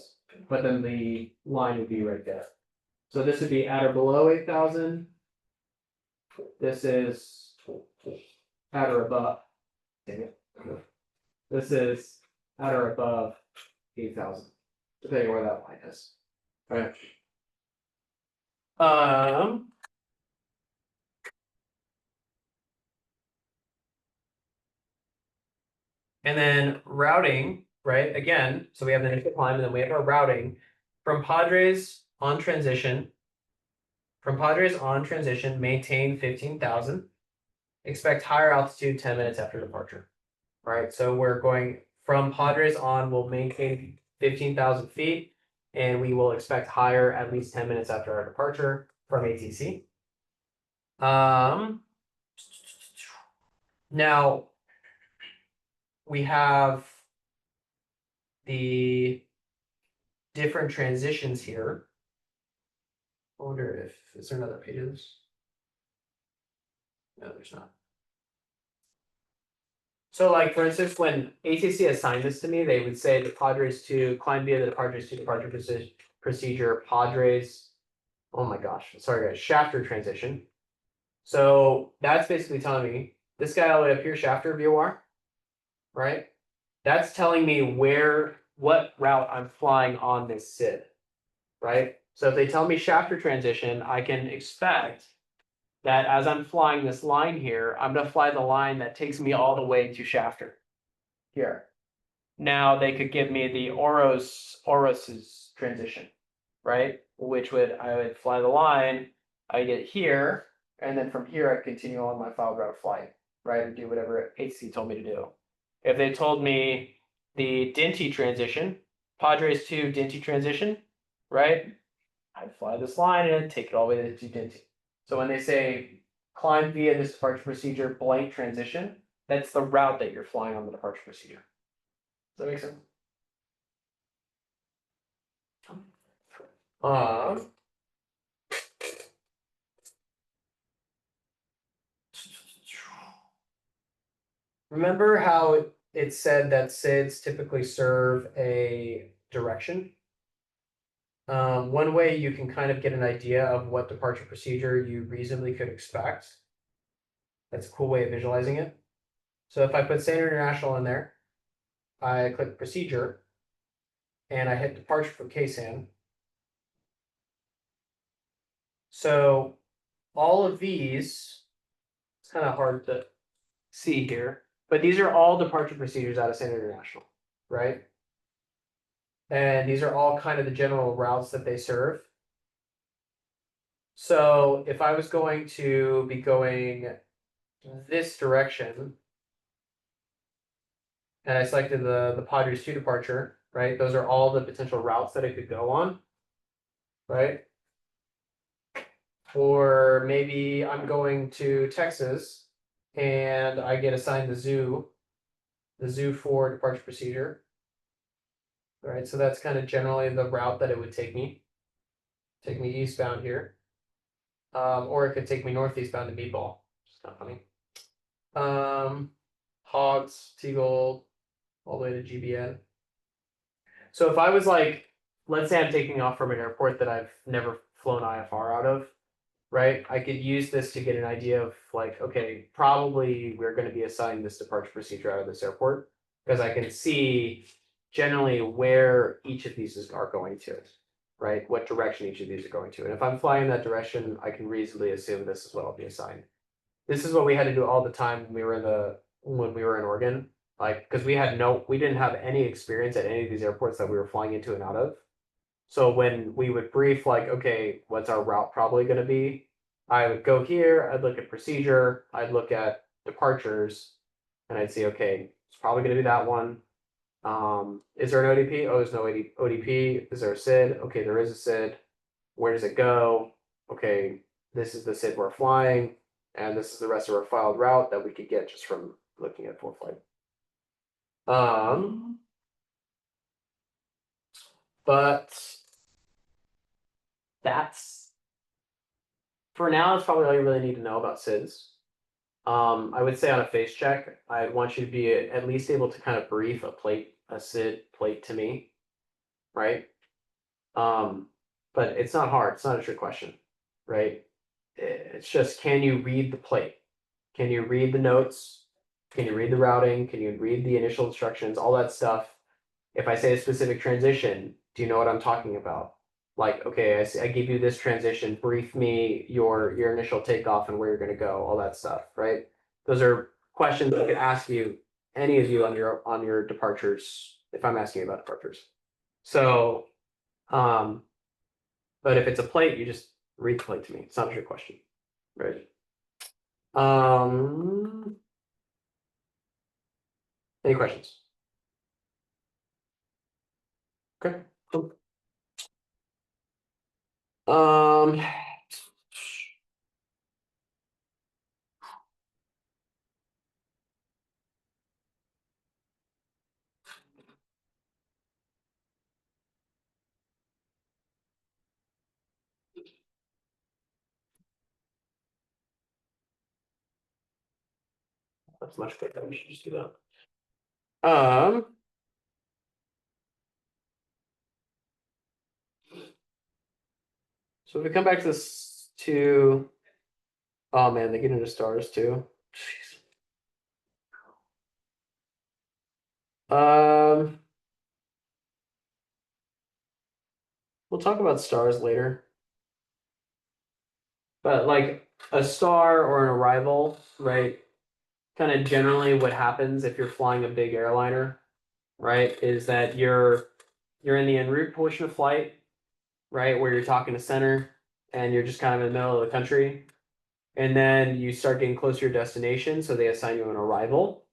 but then the line would be right there. So this would be at or below 8,000. This is at or above. This is at or above 8,000, depending on where that line is. All right. And then routing, right? Again, so we have the initial climb and then we have our routing from Padres on transition. From Padres on transition, maintain 15,000. Expect higher altitude 10 minutes after departure. Right. So we're going from Padres on, we'll maintain 15,000 feet and we will expect higher at least 10 minutes after our departure from ATC. Now we have the different transitions here. I wonder if is there another page of this? No, there's not. So like for instance, when ATC assigned this to me, they would say the Padres to climb via the Padres to departure procedure, Padres. Oh my gosh, sorry guys, shafter transition. So that's basically telling me this guy all the way up here, shafter VOR, right? That's telling me what route I'm flying on this SID, right? So if they tell me shafter transition, I can expect that as I'm flying this line here, I'm going to fly the line that takes me all the way to shafter here. Now they could give me the Oros's transition, right? I would fly the line, I get here, and then from here I continue on my filed route flight. right, and do whatever ATC told me to do. If they told me the Dinty transition, Padres to Dinty transition, right? I'd fly this line and take it all the way to Dinty. So when they say climb via this departure procedure blank transition, that's the route that you're flying on the departure procedure. Does that make sense? Remember how it said that SIDS typically serve a direction? One way you can kind of get an idea of what departure procedure you reasonably could expect. That's a cool way of visualizing it. So if I put Standard International in there, I click procedure, and I hit departure from KSAN. So all of these, it's kind of hard to see here, but these are all departure procedures out of Standard International, right? And these are all kind of the general routes that they serve. So if I was going to be going this direction, and I selected the Padres 2 departure, right? Those are all the potential routes that it could go on, right? Or maybe I'm going to Texas and I get assigned the zoo 4 departure procedure. All right, so that's kind of generally the route that it would take me eastbound here. Or it could take me northeastbound to Meatball. It's kind of funny. Hogs, T-Gold, all the way to GBN. So if I was like, let's say I'm taking off from an airport that I've never flown IFR out of, right? I could use this to get an idea of like, okay, probably we're going to be assigned this departure procedure out of this airport because I can see generally where each of these are going to, right? What direction each of these are going to. And if I'm flying in that direction, I can reasonably assume this is what I'll be assigned. This is what we had to do all the time when we were in Oregon. Like, because we didn't have any experience at any of these airports that we were flying into and out of. So when we would brief, like, okay, what's our route probably going to be? I would go here, I'd look at procedure, I'd look at departures, and I'd see, okay, it's probably going to be that one. Is there an ODP? Oh, there's no ODP. Is there a SID? Okay, there is a SID. Where does it go? Okay, this is the SID we're flying, and this is the rest of our filed route that we could get just from looking at ForeFlight. But that's for now, it's probably all you really need to know about SIDS. I would say on a face check, I want you to be at least able to kind of brief a SID plate to me, right? But it's not hard. It's not a trick question, right? It's just, can you read the plate? Can you read the notes? Can you read the routing? Can you read the initial instructions? All that stuff. If I say a specific transition, do you know what I'm talking about? Like, okay, I give you this transition, brief me your initial takeoff and where you're going to go, all that stuff, right? Those are questions I could ask you, any of you on your departures, if I'm asking you about departures. So, but if it's a plate, you just read the plate to me. It's not a trick question, right? Any questions? Okay, cool. That's much quicker. We should just do that. So if we come back to this oh man, they get into stars too. Jeez. We'll talk about stars later. But like a star or an arrival, right? Kind of generally what happens if you're flying a big airliner, right? Is that you're in the en route portion of flight, right? Where you're talking to center and you're just kind of in the middle of the country. And then you start getting closer to your destination, so they assign you an arrival.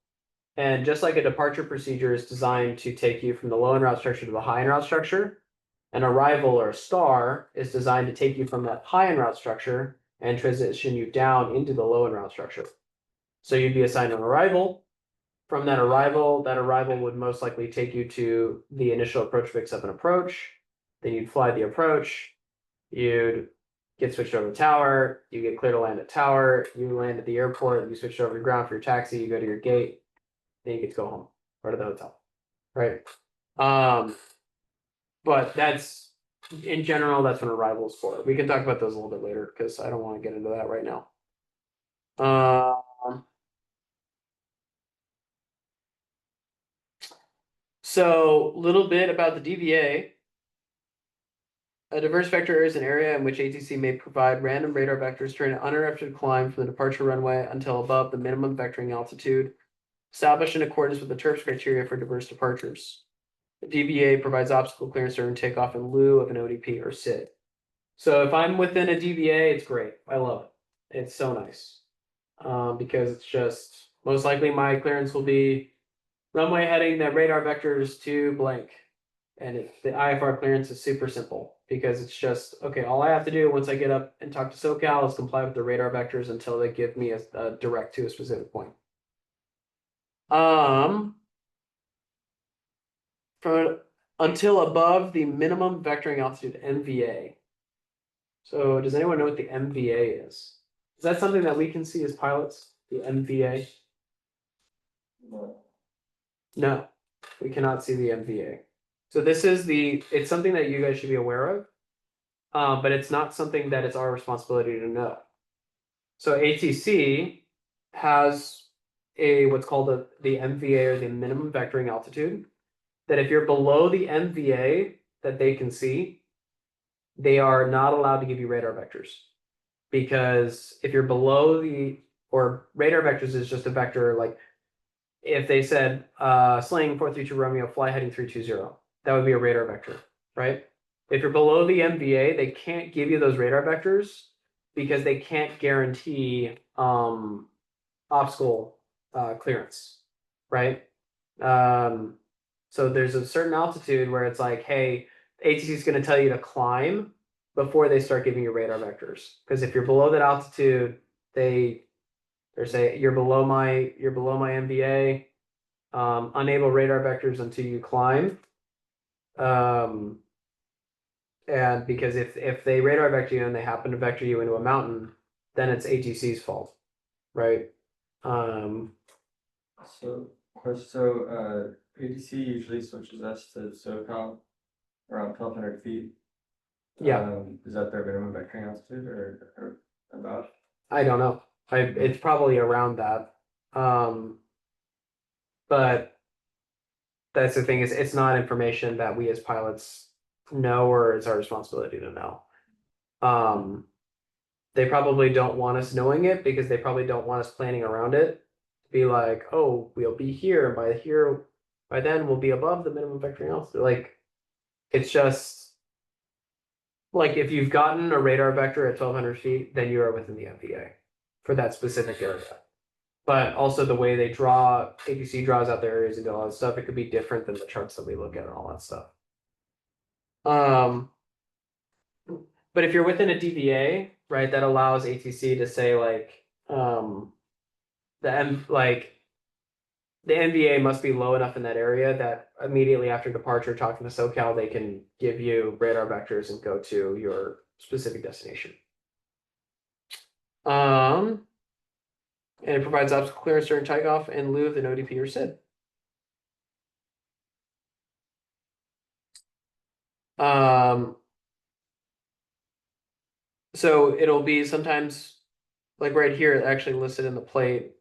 And just like a departure procedure is designed to take you from the low end route structure to the high end route structure, an arrival or a star is designed to take you from that high end route structure and transition you down into the low end route structure. So you'd be assigned an arrival. From that arrival would most likely take you to the initial approach fix of an approach. Then you'd fly the approach. You'd get switched over to tower. You get clear to land at tower. You land at the airport. You switch over to ground for your taxi. You go to your gate. Then you get to go home or to the hotel. Right. But that's in general, that's what arrival's for. We can talk about those a little bit later because I don't want to get into that right now. So a little bit about the DVA. A diverse vector is an area in which ATC may provide random radar vectors during an uninterrupted climb from the departure runway until above the minimum vectoring altitude, established in accordance with the TERPS criteria for diverse departures. The DVA provides obstacle clearance during takeoff in lieu of an ODP or SID. So if I'm within a DVA, it's great. I love it. It's so nice. Because it's just most likely my clearance will be runway heading the radar vectors to blank. And the IFR clearance is super simple because it's just, okay, all I have to do once I get up and talk to SoCal is comply with the radar vectors until they give me a direct to a specific point. Until above the minimum vectoring altitude, MVA. So does anyone know what the MVA is? Is that something that we can see as pilots, the MVA? No, we cannot see the MVA. So this is it's something that you guys should be aware of, but it's not something that it's our responsibility to know. So ATC has what's called the MVA or the minimum vectoring altitude, that if you're below the MVA that they can see, they are not allowed to give you radar vectors. Because if you're below or radar vectors is just a vector, like if they said sling 432 Romeo, fly heading 320, that would be a radar vector, right? If you're below the MVA, they can't give you those radar vectors because they can't guarantee obstacle clearance, right? So there's a certain altitude where it's like, hey, ATC is going to tell you to climb before they start giving you radar vectors. Because if you're below that altitude, they're saying you're below my MVA, unable radar vectors until you climb. And because if they radar vector you and they happen to vector you into a mountain, then it's ATC's fault, right? So ATC usually switches us to SoCal around 1,200 feet. Yeah. Is that their minimum vectoring altitude or about? I don't know. It's probably around that. But that's the thing is it's not information that we as pilots know or it's our responsibility to know. They probably don't want us knowing it because they probably don't want us planning around it. Be like, oh, we'll be here, and by then we'll be above the minimum vectoring altitude. Like, it's just like if you've gotten a radar vector at 1,200 feet, then you are within the MVA for that specific area. But also the way they ATC draws out their areas and all that stuff, it could be different than the charts that we look at and all that stuff. But if you're within a DVA, right, that allows ATC to say like, the MVA must be low enough in that area that immediately after departure, talking to SoCal, they can give you radar vectors and go to your specific destination. And it provides obstacle clearance during takeoff in lieu of an ODP or SID. So it'll be sometimes like right here, actually listed in the plate.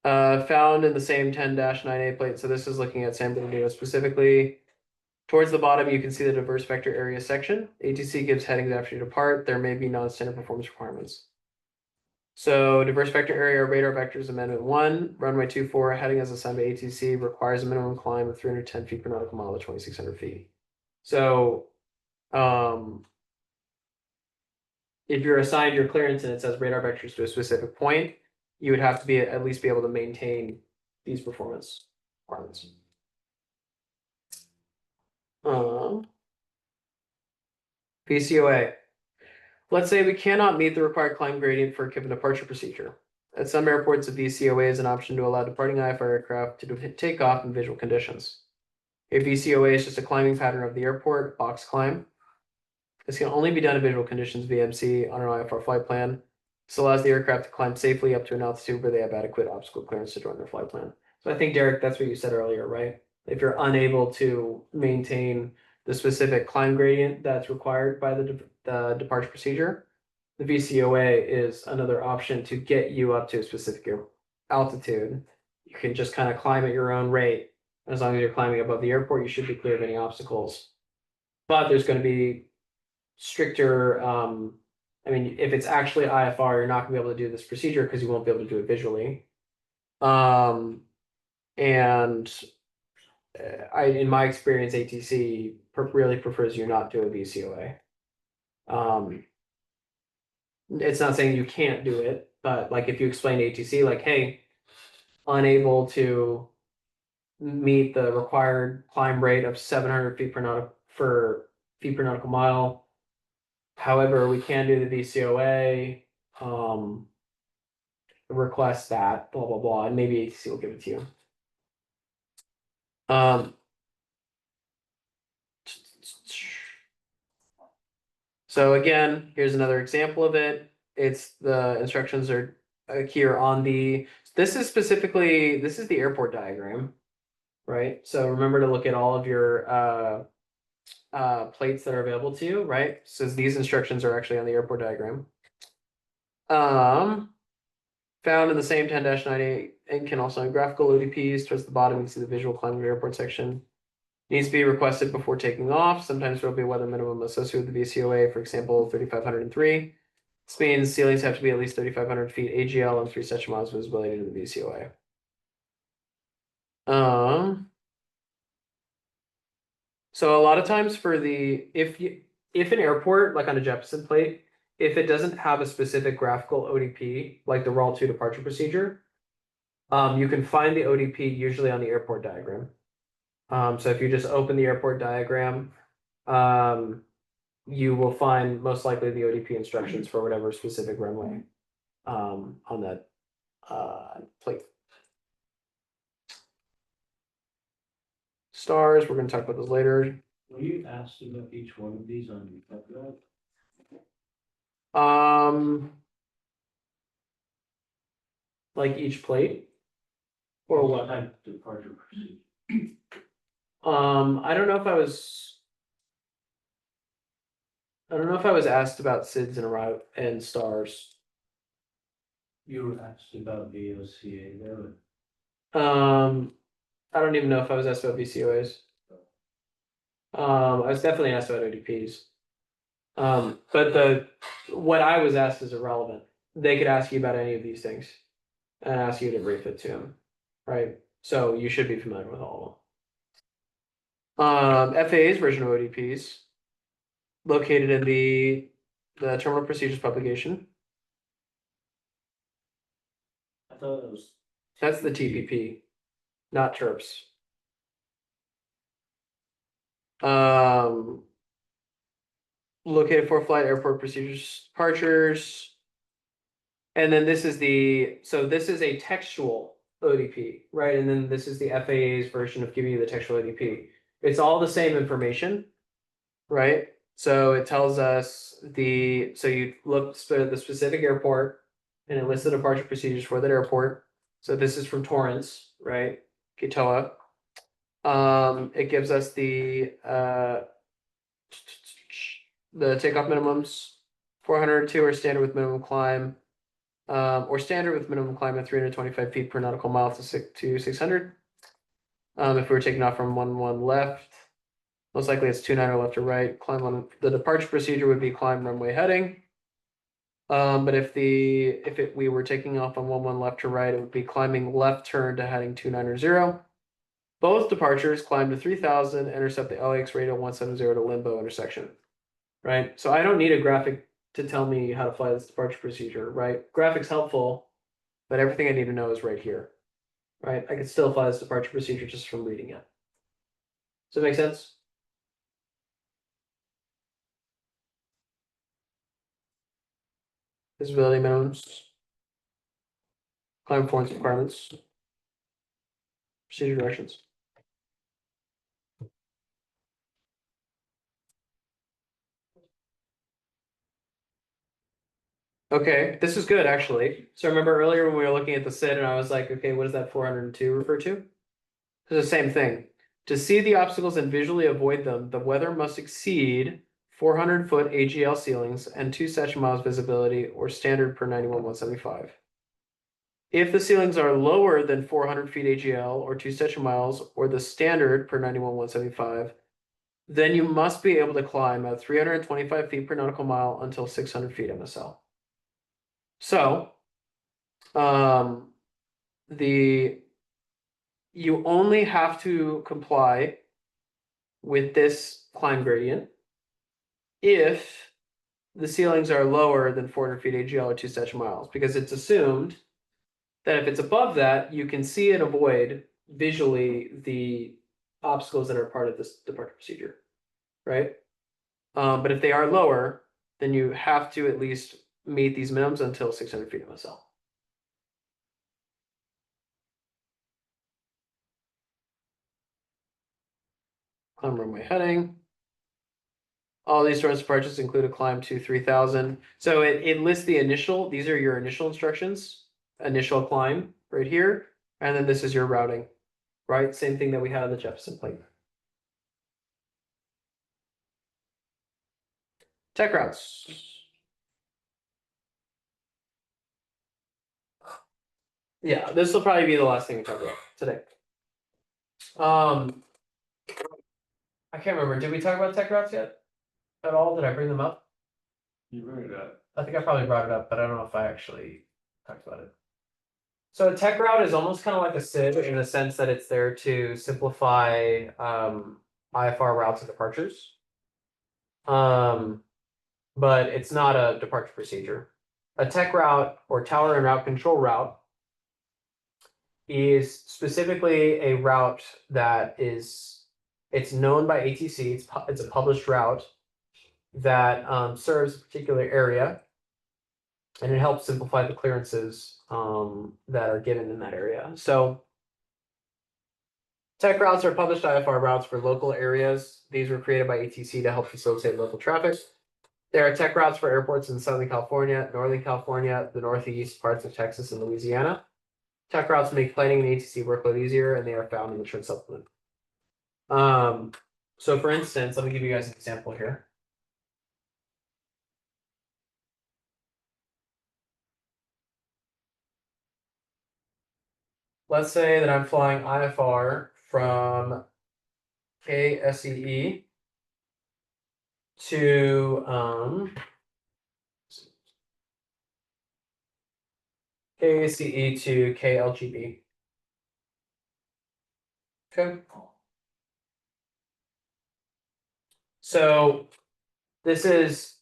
Found in the same 10-9A plate. So this is looking at San Bernardino specifically. Towards the bottom, you can see the diverse vector area section. ATC gives headings after you depart. There may be non-standard performance requirements. So diverse vector area radar vectors amendment 1, runway 24, heading as assigned by ATC requires a minimum climb of 310 feet per nautical mile to 2,600 feet. So, if you're assigned your clearance and it says radar vectors to a specific point, you would have to be at least be able to maintain these performance requirements. VCOA. Let's say we cannot meet the required climb gradient for a given departure procedure. At some airports, a VCOA is an option to allow departing IFR aircraft to take off in visual conditions. A VCOA is just a climbing pattern of the airport, box climb. This can only be done in visual conditions VMC on an IFR flight plan. This allows the aircraft to climb safely up to an altitude where they have adequate obstacle clearance to join their flight plan. So I think, Derek, that's what you said earlier, right? If you're unable to maintain the specific climb gradient that's required by the departure procedure, the VCOA is another option to get you up to a specific altitude. You can just kind of climb at your own rate. As long as you're climbing above the airport, you should be clear of any obstacles. But there's going to be stricter, I mean, if it's actually IFR, you're not gonna be able to do this procedure because you won't be able to do it visually. And in my experience, ATC really prefers you not do a VCOA. It's not saying you can't do it, but like if you explain to ATC, like, hey, unable to meet the required climb rate of 700 feet per nautical mile. However, we can do the VCOA, request that, blah, blah, blah, and maybe ATC will give it to you. So again, here's another example of it. It's the instructions are here on this is the airport diagram, right? So remember to look at all of your plates that are available to you, right? So these instructions are actually on the airport diagram. Found in the same 10-98 and can also have graphical ODPs. Towards the bottom, you can see the visual climbing airport section. Needs to be requested before taking off. Sometimes there will be a weather minimum associated with the VCOA, for example, 3,503. This means ceilings have to be at least 3,500 feet AGL and 3 such miles visibility to the VCOA. So a lot of times for if an airport, like on a Jeppesen plate, if it doesn't have a specific graphical ODP, like the RAL 2 departure procedure, you can find the ODP usually on the airport diagram. So if you just open the airport diagram, you will find most likely the ODP instructions for whatever specific runway on that plate. Stars, we're going to talk about those later. Were you asked about each one of these on your calculator? Like each plate, or what? Type of departure procedure? I don't know if I was. I don't know if I was asked about SIDS and stars. You were asked about VOCA there. I don't even know if I was asked about VCOAs. I was definitely asked about ODPs. But what I was asked is irrelevant. They could ask you about any of these things and ask you to brief it to them, right? So you should be familiar with all of them. FAA's version of ODPs, located in the Terminal Procedures publication. I thought it was. That's the TPP, not TERPS. Located for flight airport procedures departures. And then this is a textual ODP, right? And then this is the FAA's version of giving you the textual ODP. It's all the same information, right? So it tells us so you look for the specific airport and it lists the departure procedures for that airport. So this is from Torrance, right? Kitoa. It gives us the takeoff minimums. 402 are standard with minimum climb, or standard with minimum climb at 325 feet per nautical mile to 600. If we were taking off from 11 left, most likely it's 29 or left or right. Climb on the departure procedure would be climb runway heading. But if we were taking off on 11 left to right, it would be climbing left turn to heading 290. Both departures climb to 3,000, intercept the LAX radial 170 to limbo intersection. Right, so I don't need a graphic to tell me how to fly this departure procedure, right? Graphics helpful, but everything I need to know is right here, right? I can still fly this departure procedure just from reading it. Does that make sense? Visibility minimums, climb performance requirements, procedure directions. Okay, this is good, actually. So remember earlier when we were looking at the SID and I was like, okay, what does that 402 refer to? It's the same thing. To see the obstacles and visually avoid them, the weather must exceed 400-foot AGL ceilings and 2 section miles visibility or standard per 91-175. If the ceilings are lower than 400 feet AGL or 2 section miles or the standard per 91-175, then you must be able to climb at 325 feet per nautical mile until 600 feet MSL. So, you only have to comply with this climb gradient if the ceilings are lower than 400 feet AGL or 2 section miles, because it's assumed that if it's above that, you can see and avoid visually the obstacles that are part of this departure procedure, right? But if they are lower, then you have to at least meet these minimums until 600 feet MSL. Climb runway heading. All these source departures include a climb to 3000. So it lists the initial, these are your initial instructions, initial climb right here. And then this is your routing, right? Same thing that we had on the Jefferson plate. Tech routes. Yeah, this will probably be the last thing we talk about today. I can't remember. Did we talk about tech routes yet? At all? Did I bring them up? You bring it up. I think I probably brought it up, but I don't know if I actually talked about it. So a tech route is almost kind of like a SID in the sense that it's there to simplify IFR routes and departures. But it's not a departure procedure. A tech route or tower and route control route is specifically a route that it's known by ATC. It's a published route that serves a particular area, and it helps simplify the clearances that are given in that area. So tech routes are published IFR routes for local areas. These were created by ATC to help facilitate local traffic. There are tech routes for airports in Southern California, Northern California, the Northeast, parts of Texas, and Louisiana. Tech routes make planning and ATC workload easier, and they are found in the trip supplement. So for instance, let me give you guys an example here. Let's say that I'm flying IFR from KSEE to KSEE to KLGB. Okay. So this is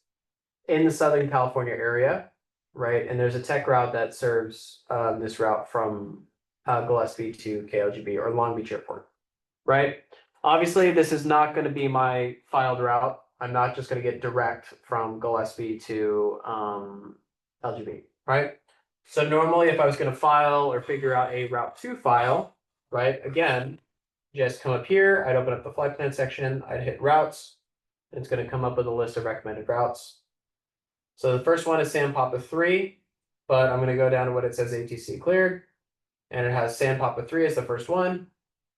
in the Southern California area, right? And there's a tech route that serves this route from Gillespie to KLGB or Long Beach Airport, right? Obviously, this is not going to be my filed route. I'm not just going to get direct from Gillespie to LGB, right? So normally if I was going to file or figure out a route to file, right? Again, just come up here, I'd open up the flight plan section, I'd hit routes, and it's going to come up with a list of recommended routes. So the first one is San Papa 3, but I'm going to go down to what it says ATC cleared, and it has San Papa 3 as the first one. It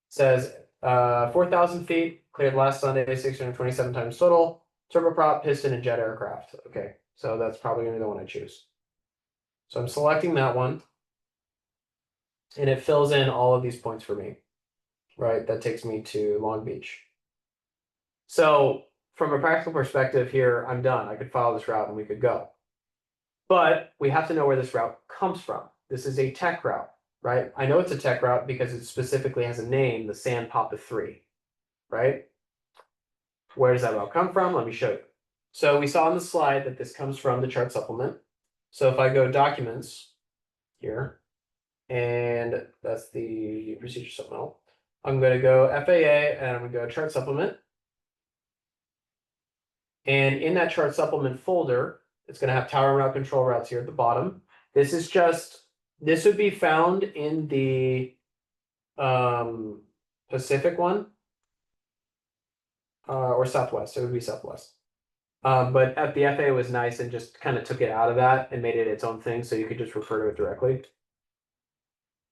says 4,000 feet, cleared last Sunday, 627 times total, turboprop, piston, and jet aircraft. Okay, so that's probably going to be the one I choose. So I'm selecting that one, and it fills in all of these points for me, right? That takes me to Long Beach. So from a practical perspective here, I'm done. I could follow this route and we could go. But we have to know where this route comes from. This is a tech route, right? I know it's a tech route because it specifically has a name, the San Papa 3, right? Where does that route come from? Let me show you. So we saw on the slide that this comes from the chart supplement. So if I go documents here, and that's the procedure supplemental, I'm going to go FAA and I'm going to go chart supplement. And in that chart supplement folder, it's going to have tower route control routes here at the bottom. This would be found in the Pacific one, or Southwest. It would be Southwest. But at the FAA was nice and just kind of took it out of that and made it its own thing, so you could just refer to it directly.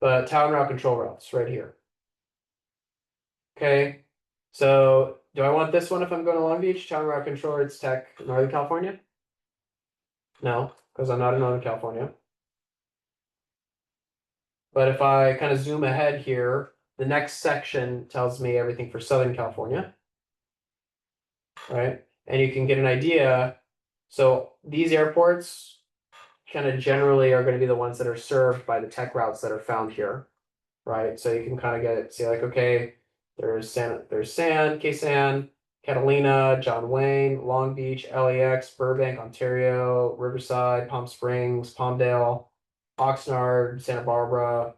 But tower route control routes right here. Okay, so do I want this one if I'm going to Long Beach? Tower route control routes tech, Northern California? No, because I'm not in Northern California. But if I kind of zoom ahead here, the next section tells me everything for Southern California. Right? And you can get an idea. So these airports kind of generally are going to be the ones that are served by the tech routes that are found here. Right? So you can kind of see like, okay, there's KSAN, Catalina, John Wayne, Long Beach, LAX, Burbank, Ontario, Riverside, Palm Springs, Palmdale, Oxnard, Santa Barbara,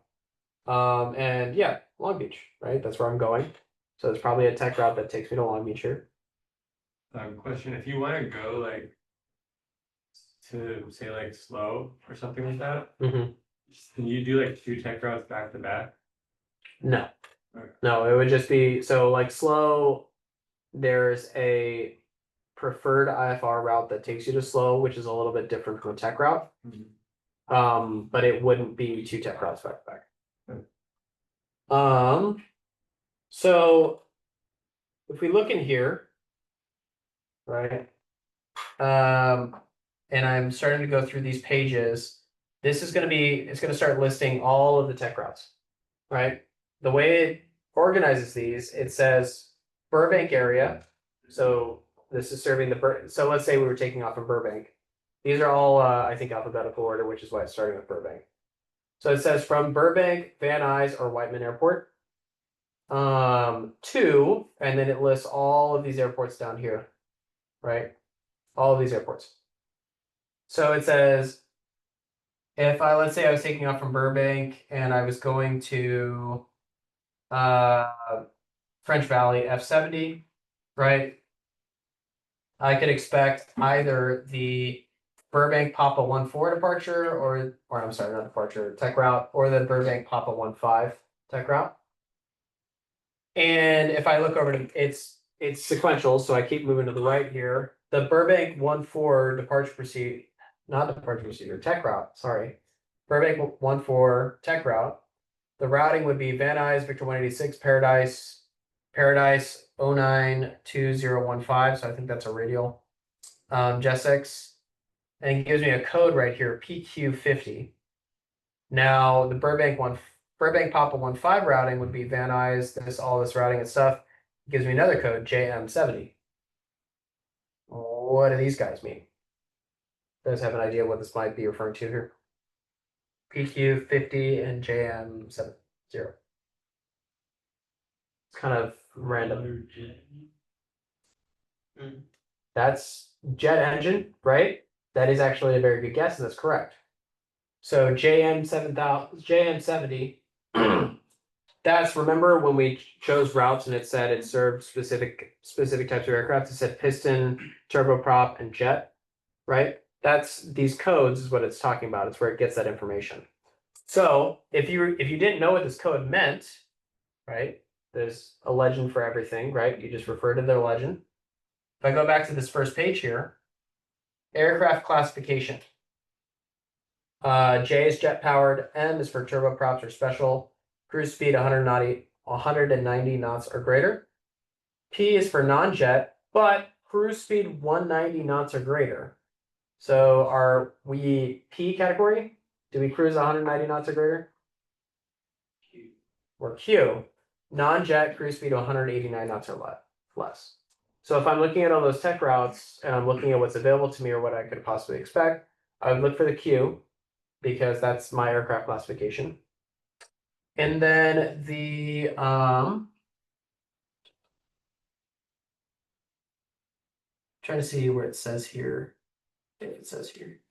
and yeah, Long Beach, right? That's where I'm going. So it's probably a tech route that takes me to Long Beach here. Question, if you wanna go like to say like slow or something like that, Mhm. can you do like 2 tech routes back to back? No, Okay. no, it would just be, so like slow, there's a preferred IFR route that takes you to slow, which is a little bit different from a tech route. But it wouldn't be 2 tech routes back to back. So if we look in here, right? And I'm starting to go through these pages. It's going to start listing all of the tech routes, right? The way it organizes these, it says Burbank area. So this is serving so let's say we were taking off from Burbank. These are all, I think, alphabetical order, which is why it's starting with Burbank. So it says from Burbank, Van Nuys, or Whiteman Airport, to, and then it lists all of these airports down here, right? All of these airports. So it says, let's say I was taking off from Burbank and I was going to French Valley F70, right? I could expect either the Burbank Papa 14 departure or I'm sorry, not departure, tech route, or the Burbank Papa 15 tech route. And if I look over to it's sequential, so I keep moving to the right here. The Burbank 14 departure procedure, tech route, sorry. Burbank 14 tech route. The routing would be Van Nuys, Victor 186, Paradise 092015. So I think that's a radial. Jessex. And it gives me a code right here, PQ50. Now the Burbank Papa 15 routing would be Van Nuys, all this routing and stuff. It gives me another code, JM70. What do these guys mean? You guys have an idea what this might be referring to here? PQ50 and JM70. It's kind of random. That's jet engine, right? That is actually a very good guess, and that's correct. So JM70, that's, remember when we chose routes and it said it served specific types of aircraft, it said piston, turboprop, and jet, right? That's these codes is what it's talking about. It's where it gets that information. So if you didn't know what this code meant, right? There's a legend for everything, right? You just refer to the legend. If I go back to this first page here, aircraft classification. J is jet powered, M is for turboprops or special, cruise speed 190 knots or greater. P is for non-jet, but cruise speed 190 knots or greater. So are we P category? Do we cruise 190 knots or greater? Or Q, non-jet cruise speed 189 knots or less. So if I'm looking at all those tech routes and I'm looking at what's available to me or what I could possibly expect, I would look for the Q because that's my aircraft classification. And then Trying to see where it says here. If it says here.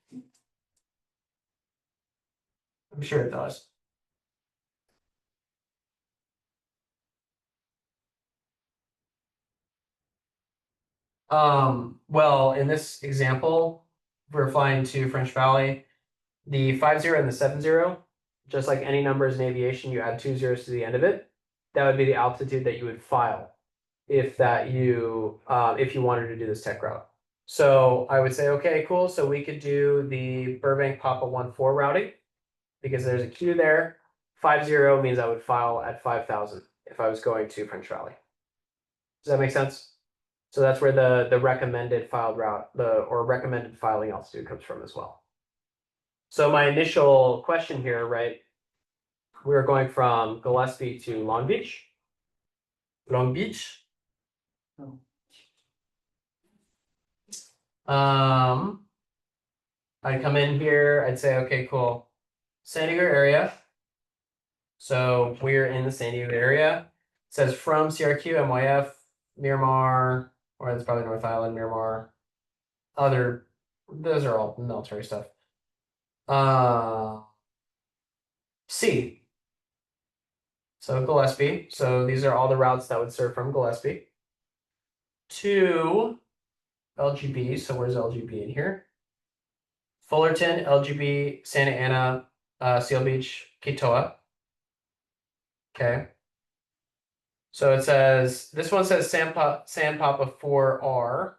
I'm sure it does. Well, in this example, we're flying to French Valley. The 50 and the 70, just like any numbers in aviation, you add 2 zeros to the end of it. That would be the altitude that you would file if you wanted to do this tech route. So I would say, okay, cool. So we could do the Burbank Papa 14 routing because there's a queue there. 50 means I would file at 5,000 if I was going to French Valley. Does that make sense? So that's where the recommended filed route, or recommended filing altitude comes from as well. So my initial question here, right? We're going from Gillespie to Long Beach. Long Beach. I'd come in here, I'd say, okay, cool. San Diego area. So we're in the San Diego area. It says from CRQ, MYF, Miramar, or it's probably North Island, Miramar. Those are all military stuff. C. So Gillespie. So these are all the routes that would serve from Gillespie. To LGB. So where's LGB in here? Fullerton, LGB, Santa Ana, Seal Beach, Kitoa. Okay. So it says, this one says San Papa 4R.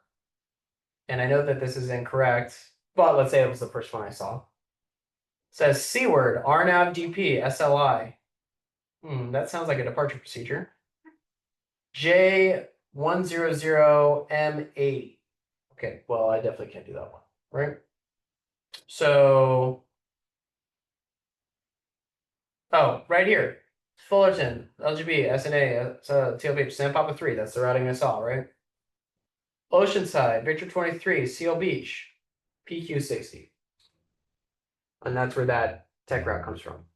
And I know that this is incorrect, but let's say it was the first one I saw. It says Seaward, RNAV DP, SLI. That sounds like a departure procedure. J100M8. Okay, well, I definitely can't do that one, right? So, oh, right here. Fullerton, LGB, SNA, TLB, San Papa 3. That's the routing I saw, right? Oceanside, Victor 23, Seal Beach, PQ60. And that's where that tech route comes from,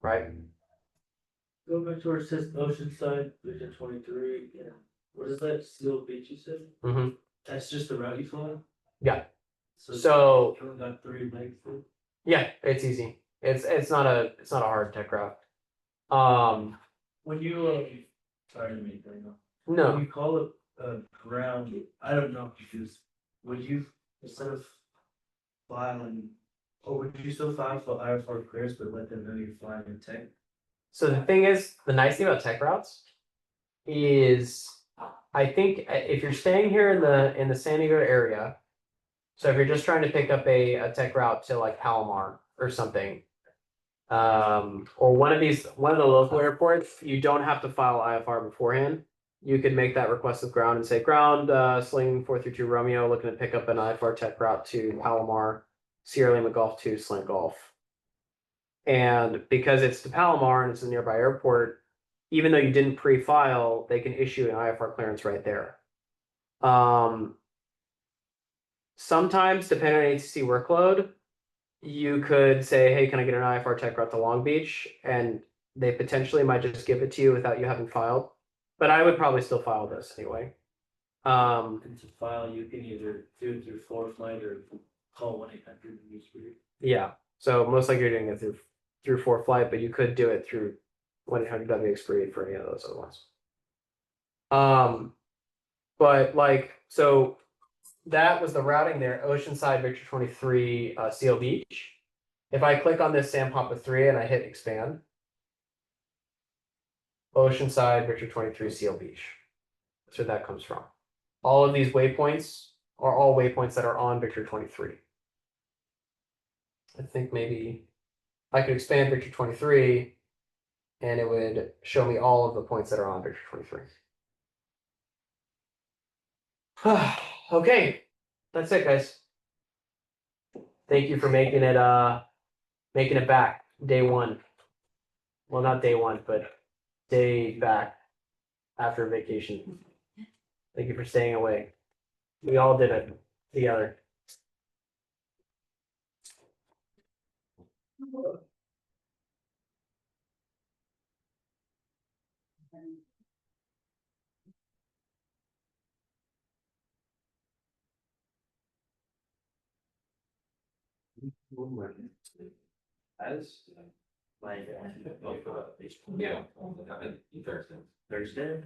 right? Go back to where it says Oceanside, Vision 23, yeah. What is that, Seal Beach you said? Mm-hmm. That's just the route you fly? Yeah. So So you only got 3 legs there? yeah, it's easy. It's not a hard tech route. When you, sorry to make that up. When No. you call it ground, I don't know, because would you, instead of filing, or would you still file for IFR clearance, but let them know you're flying in tech? So the thing is, the nice thing about tech routes is, I think if you're staying here in the San Diego area, so if you're just trying to pick up a tech route to like Palomar or something, or one of the local airports, you don't have to file IFR beforehand. You could make that request with ground and say, ground, Sling 432 Romeo, looking to pick up an IFR tech route to Palomar, Sierra Lima Golf 2, Slant Golf. And because it's to Palomar and it's a nearby airport, even though you didn't pre-file, they can issue an IFR clearance right there. Sometimes, depending on ATC workload, you could say, hey, can I get an IFR tech route to Long Beach? And they potentially might just give it to you without you having filed. But I would probably still file this anyway. And to file, you can either do it through ForeFlight or call 1-800 News Group. Yeah. So most likely you're doing it through ForeFlight, but you could do it through 1-800-WXPRE for any of those other ones. But like, so that was the routing there, Oceanside, Victor 23, Seal Beach. If I click on this San Papa 3 and I hit expand, Oceanside, Victor 23, Seal Beach. That's where that comes from. All of these waypoints are all waypoints that are on Victor 23. I think maybe I could expand Victor 23 and it would show me all of the points that are on Victor 23. Okay, that's it, guys. Thank you for making it back day one. Well, not day one, but day back after vacation. Thank you for staying away. We all did it together. As. Like, Yeah. Thursday. Thursday?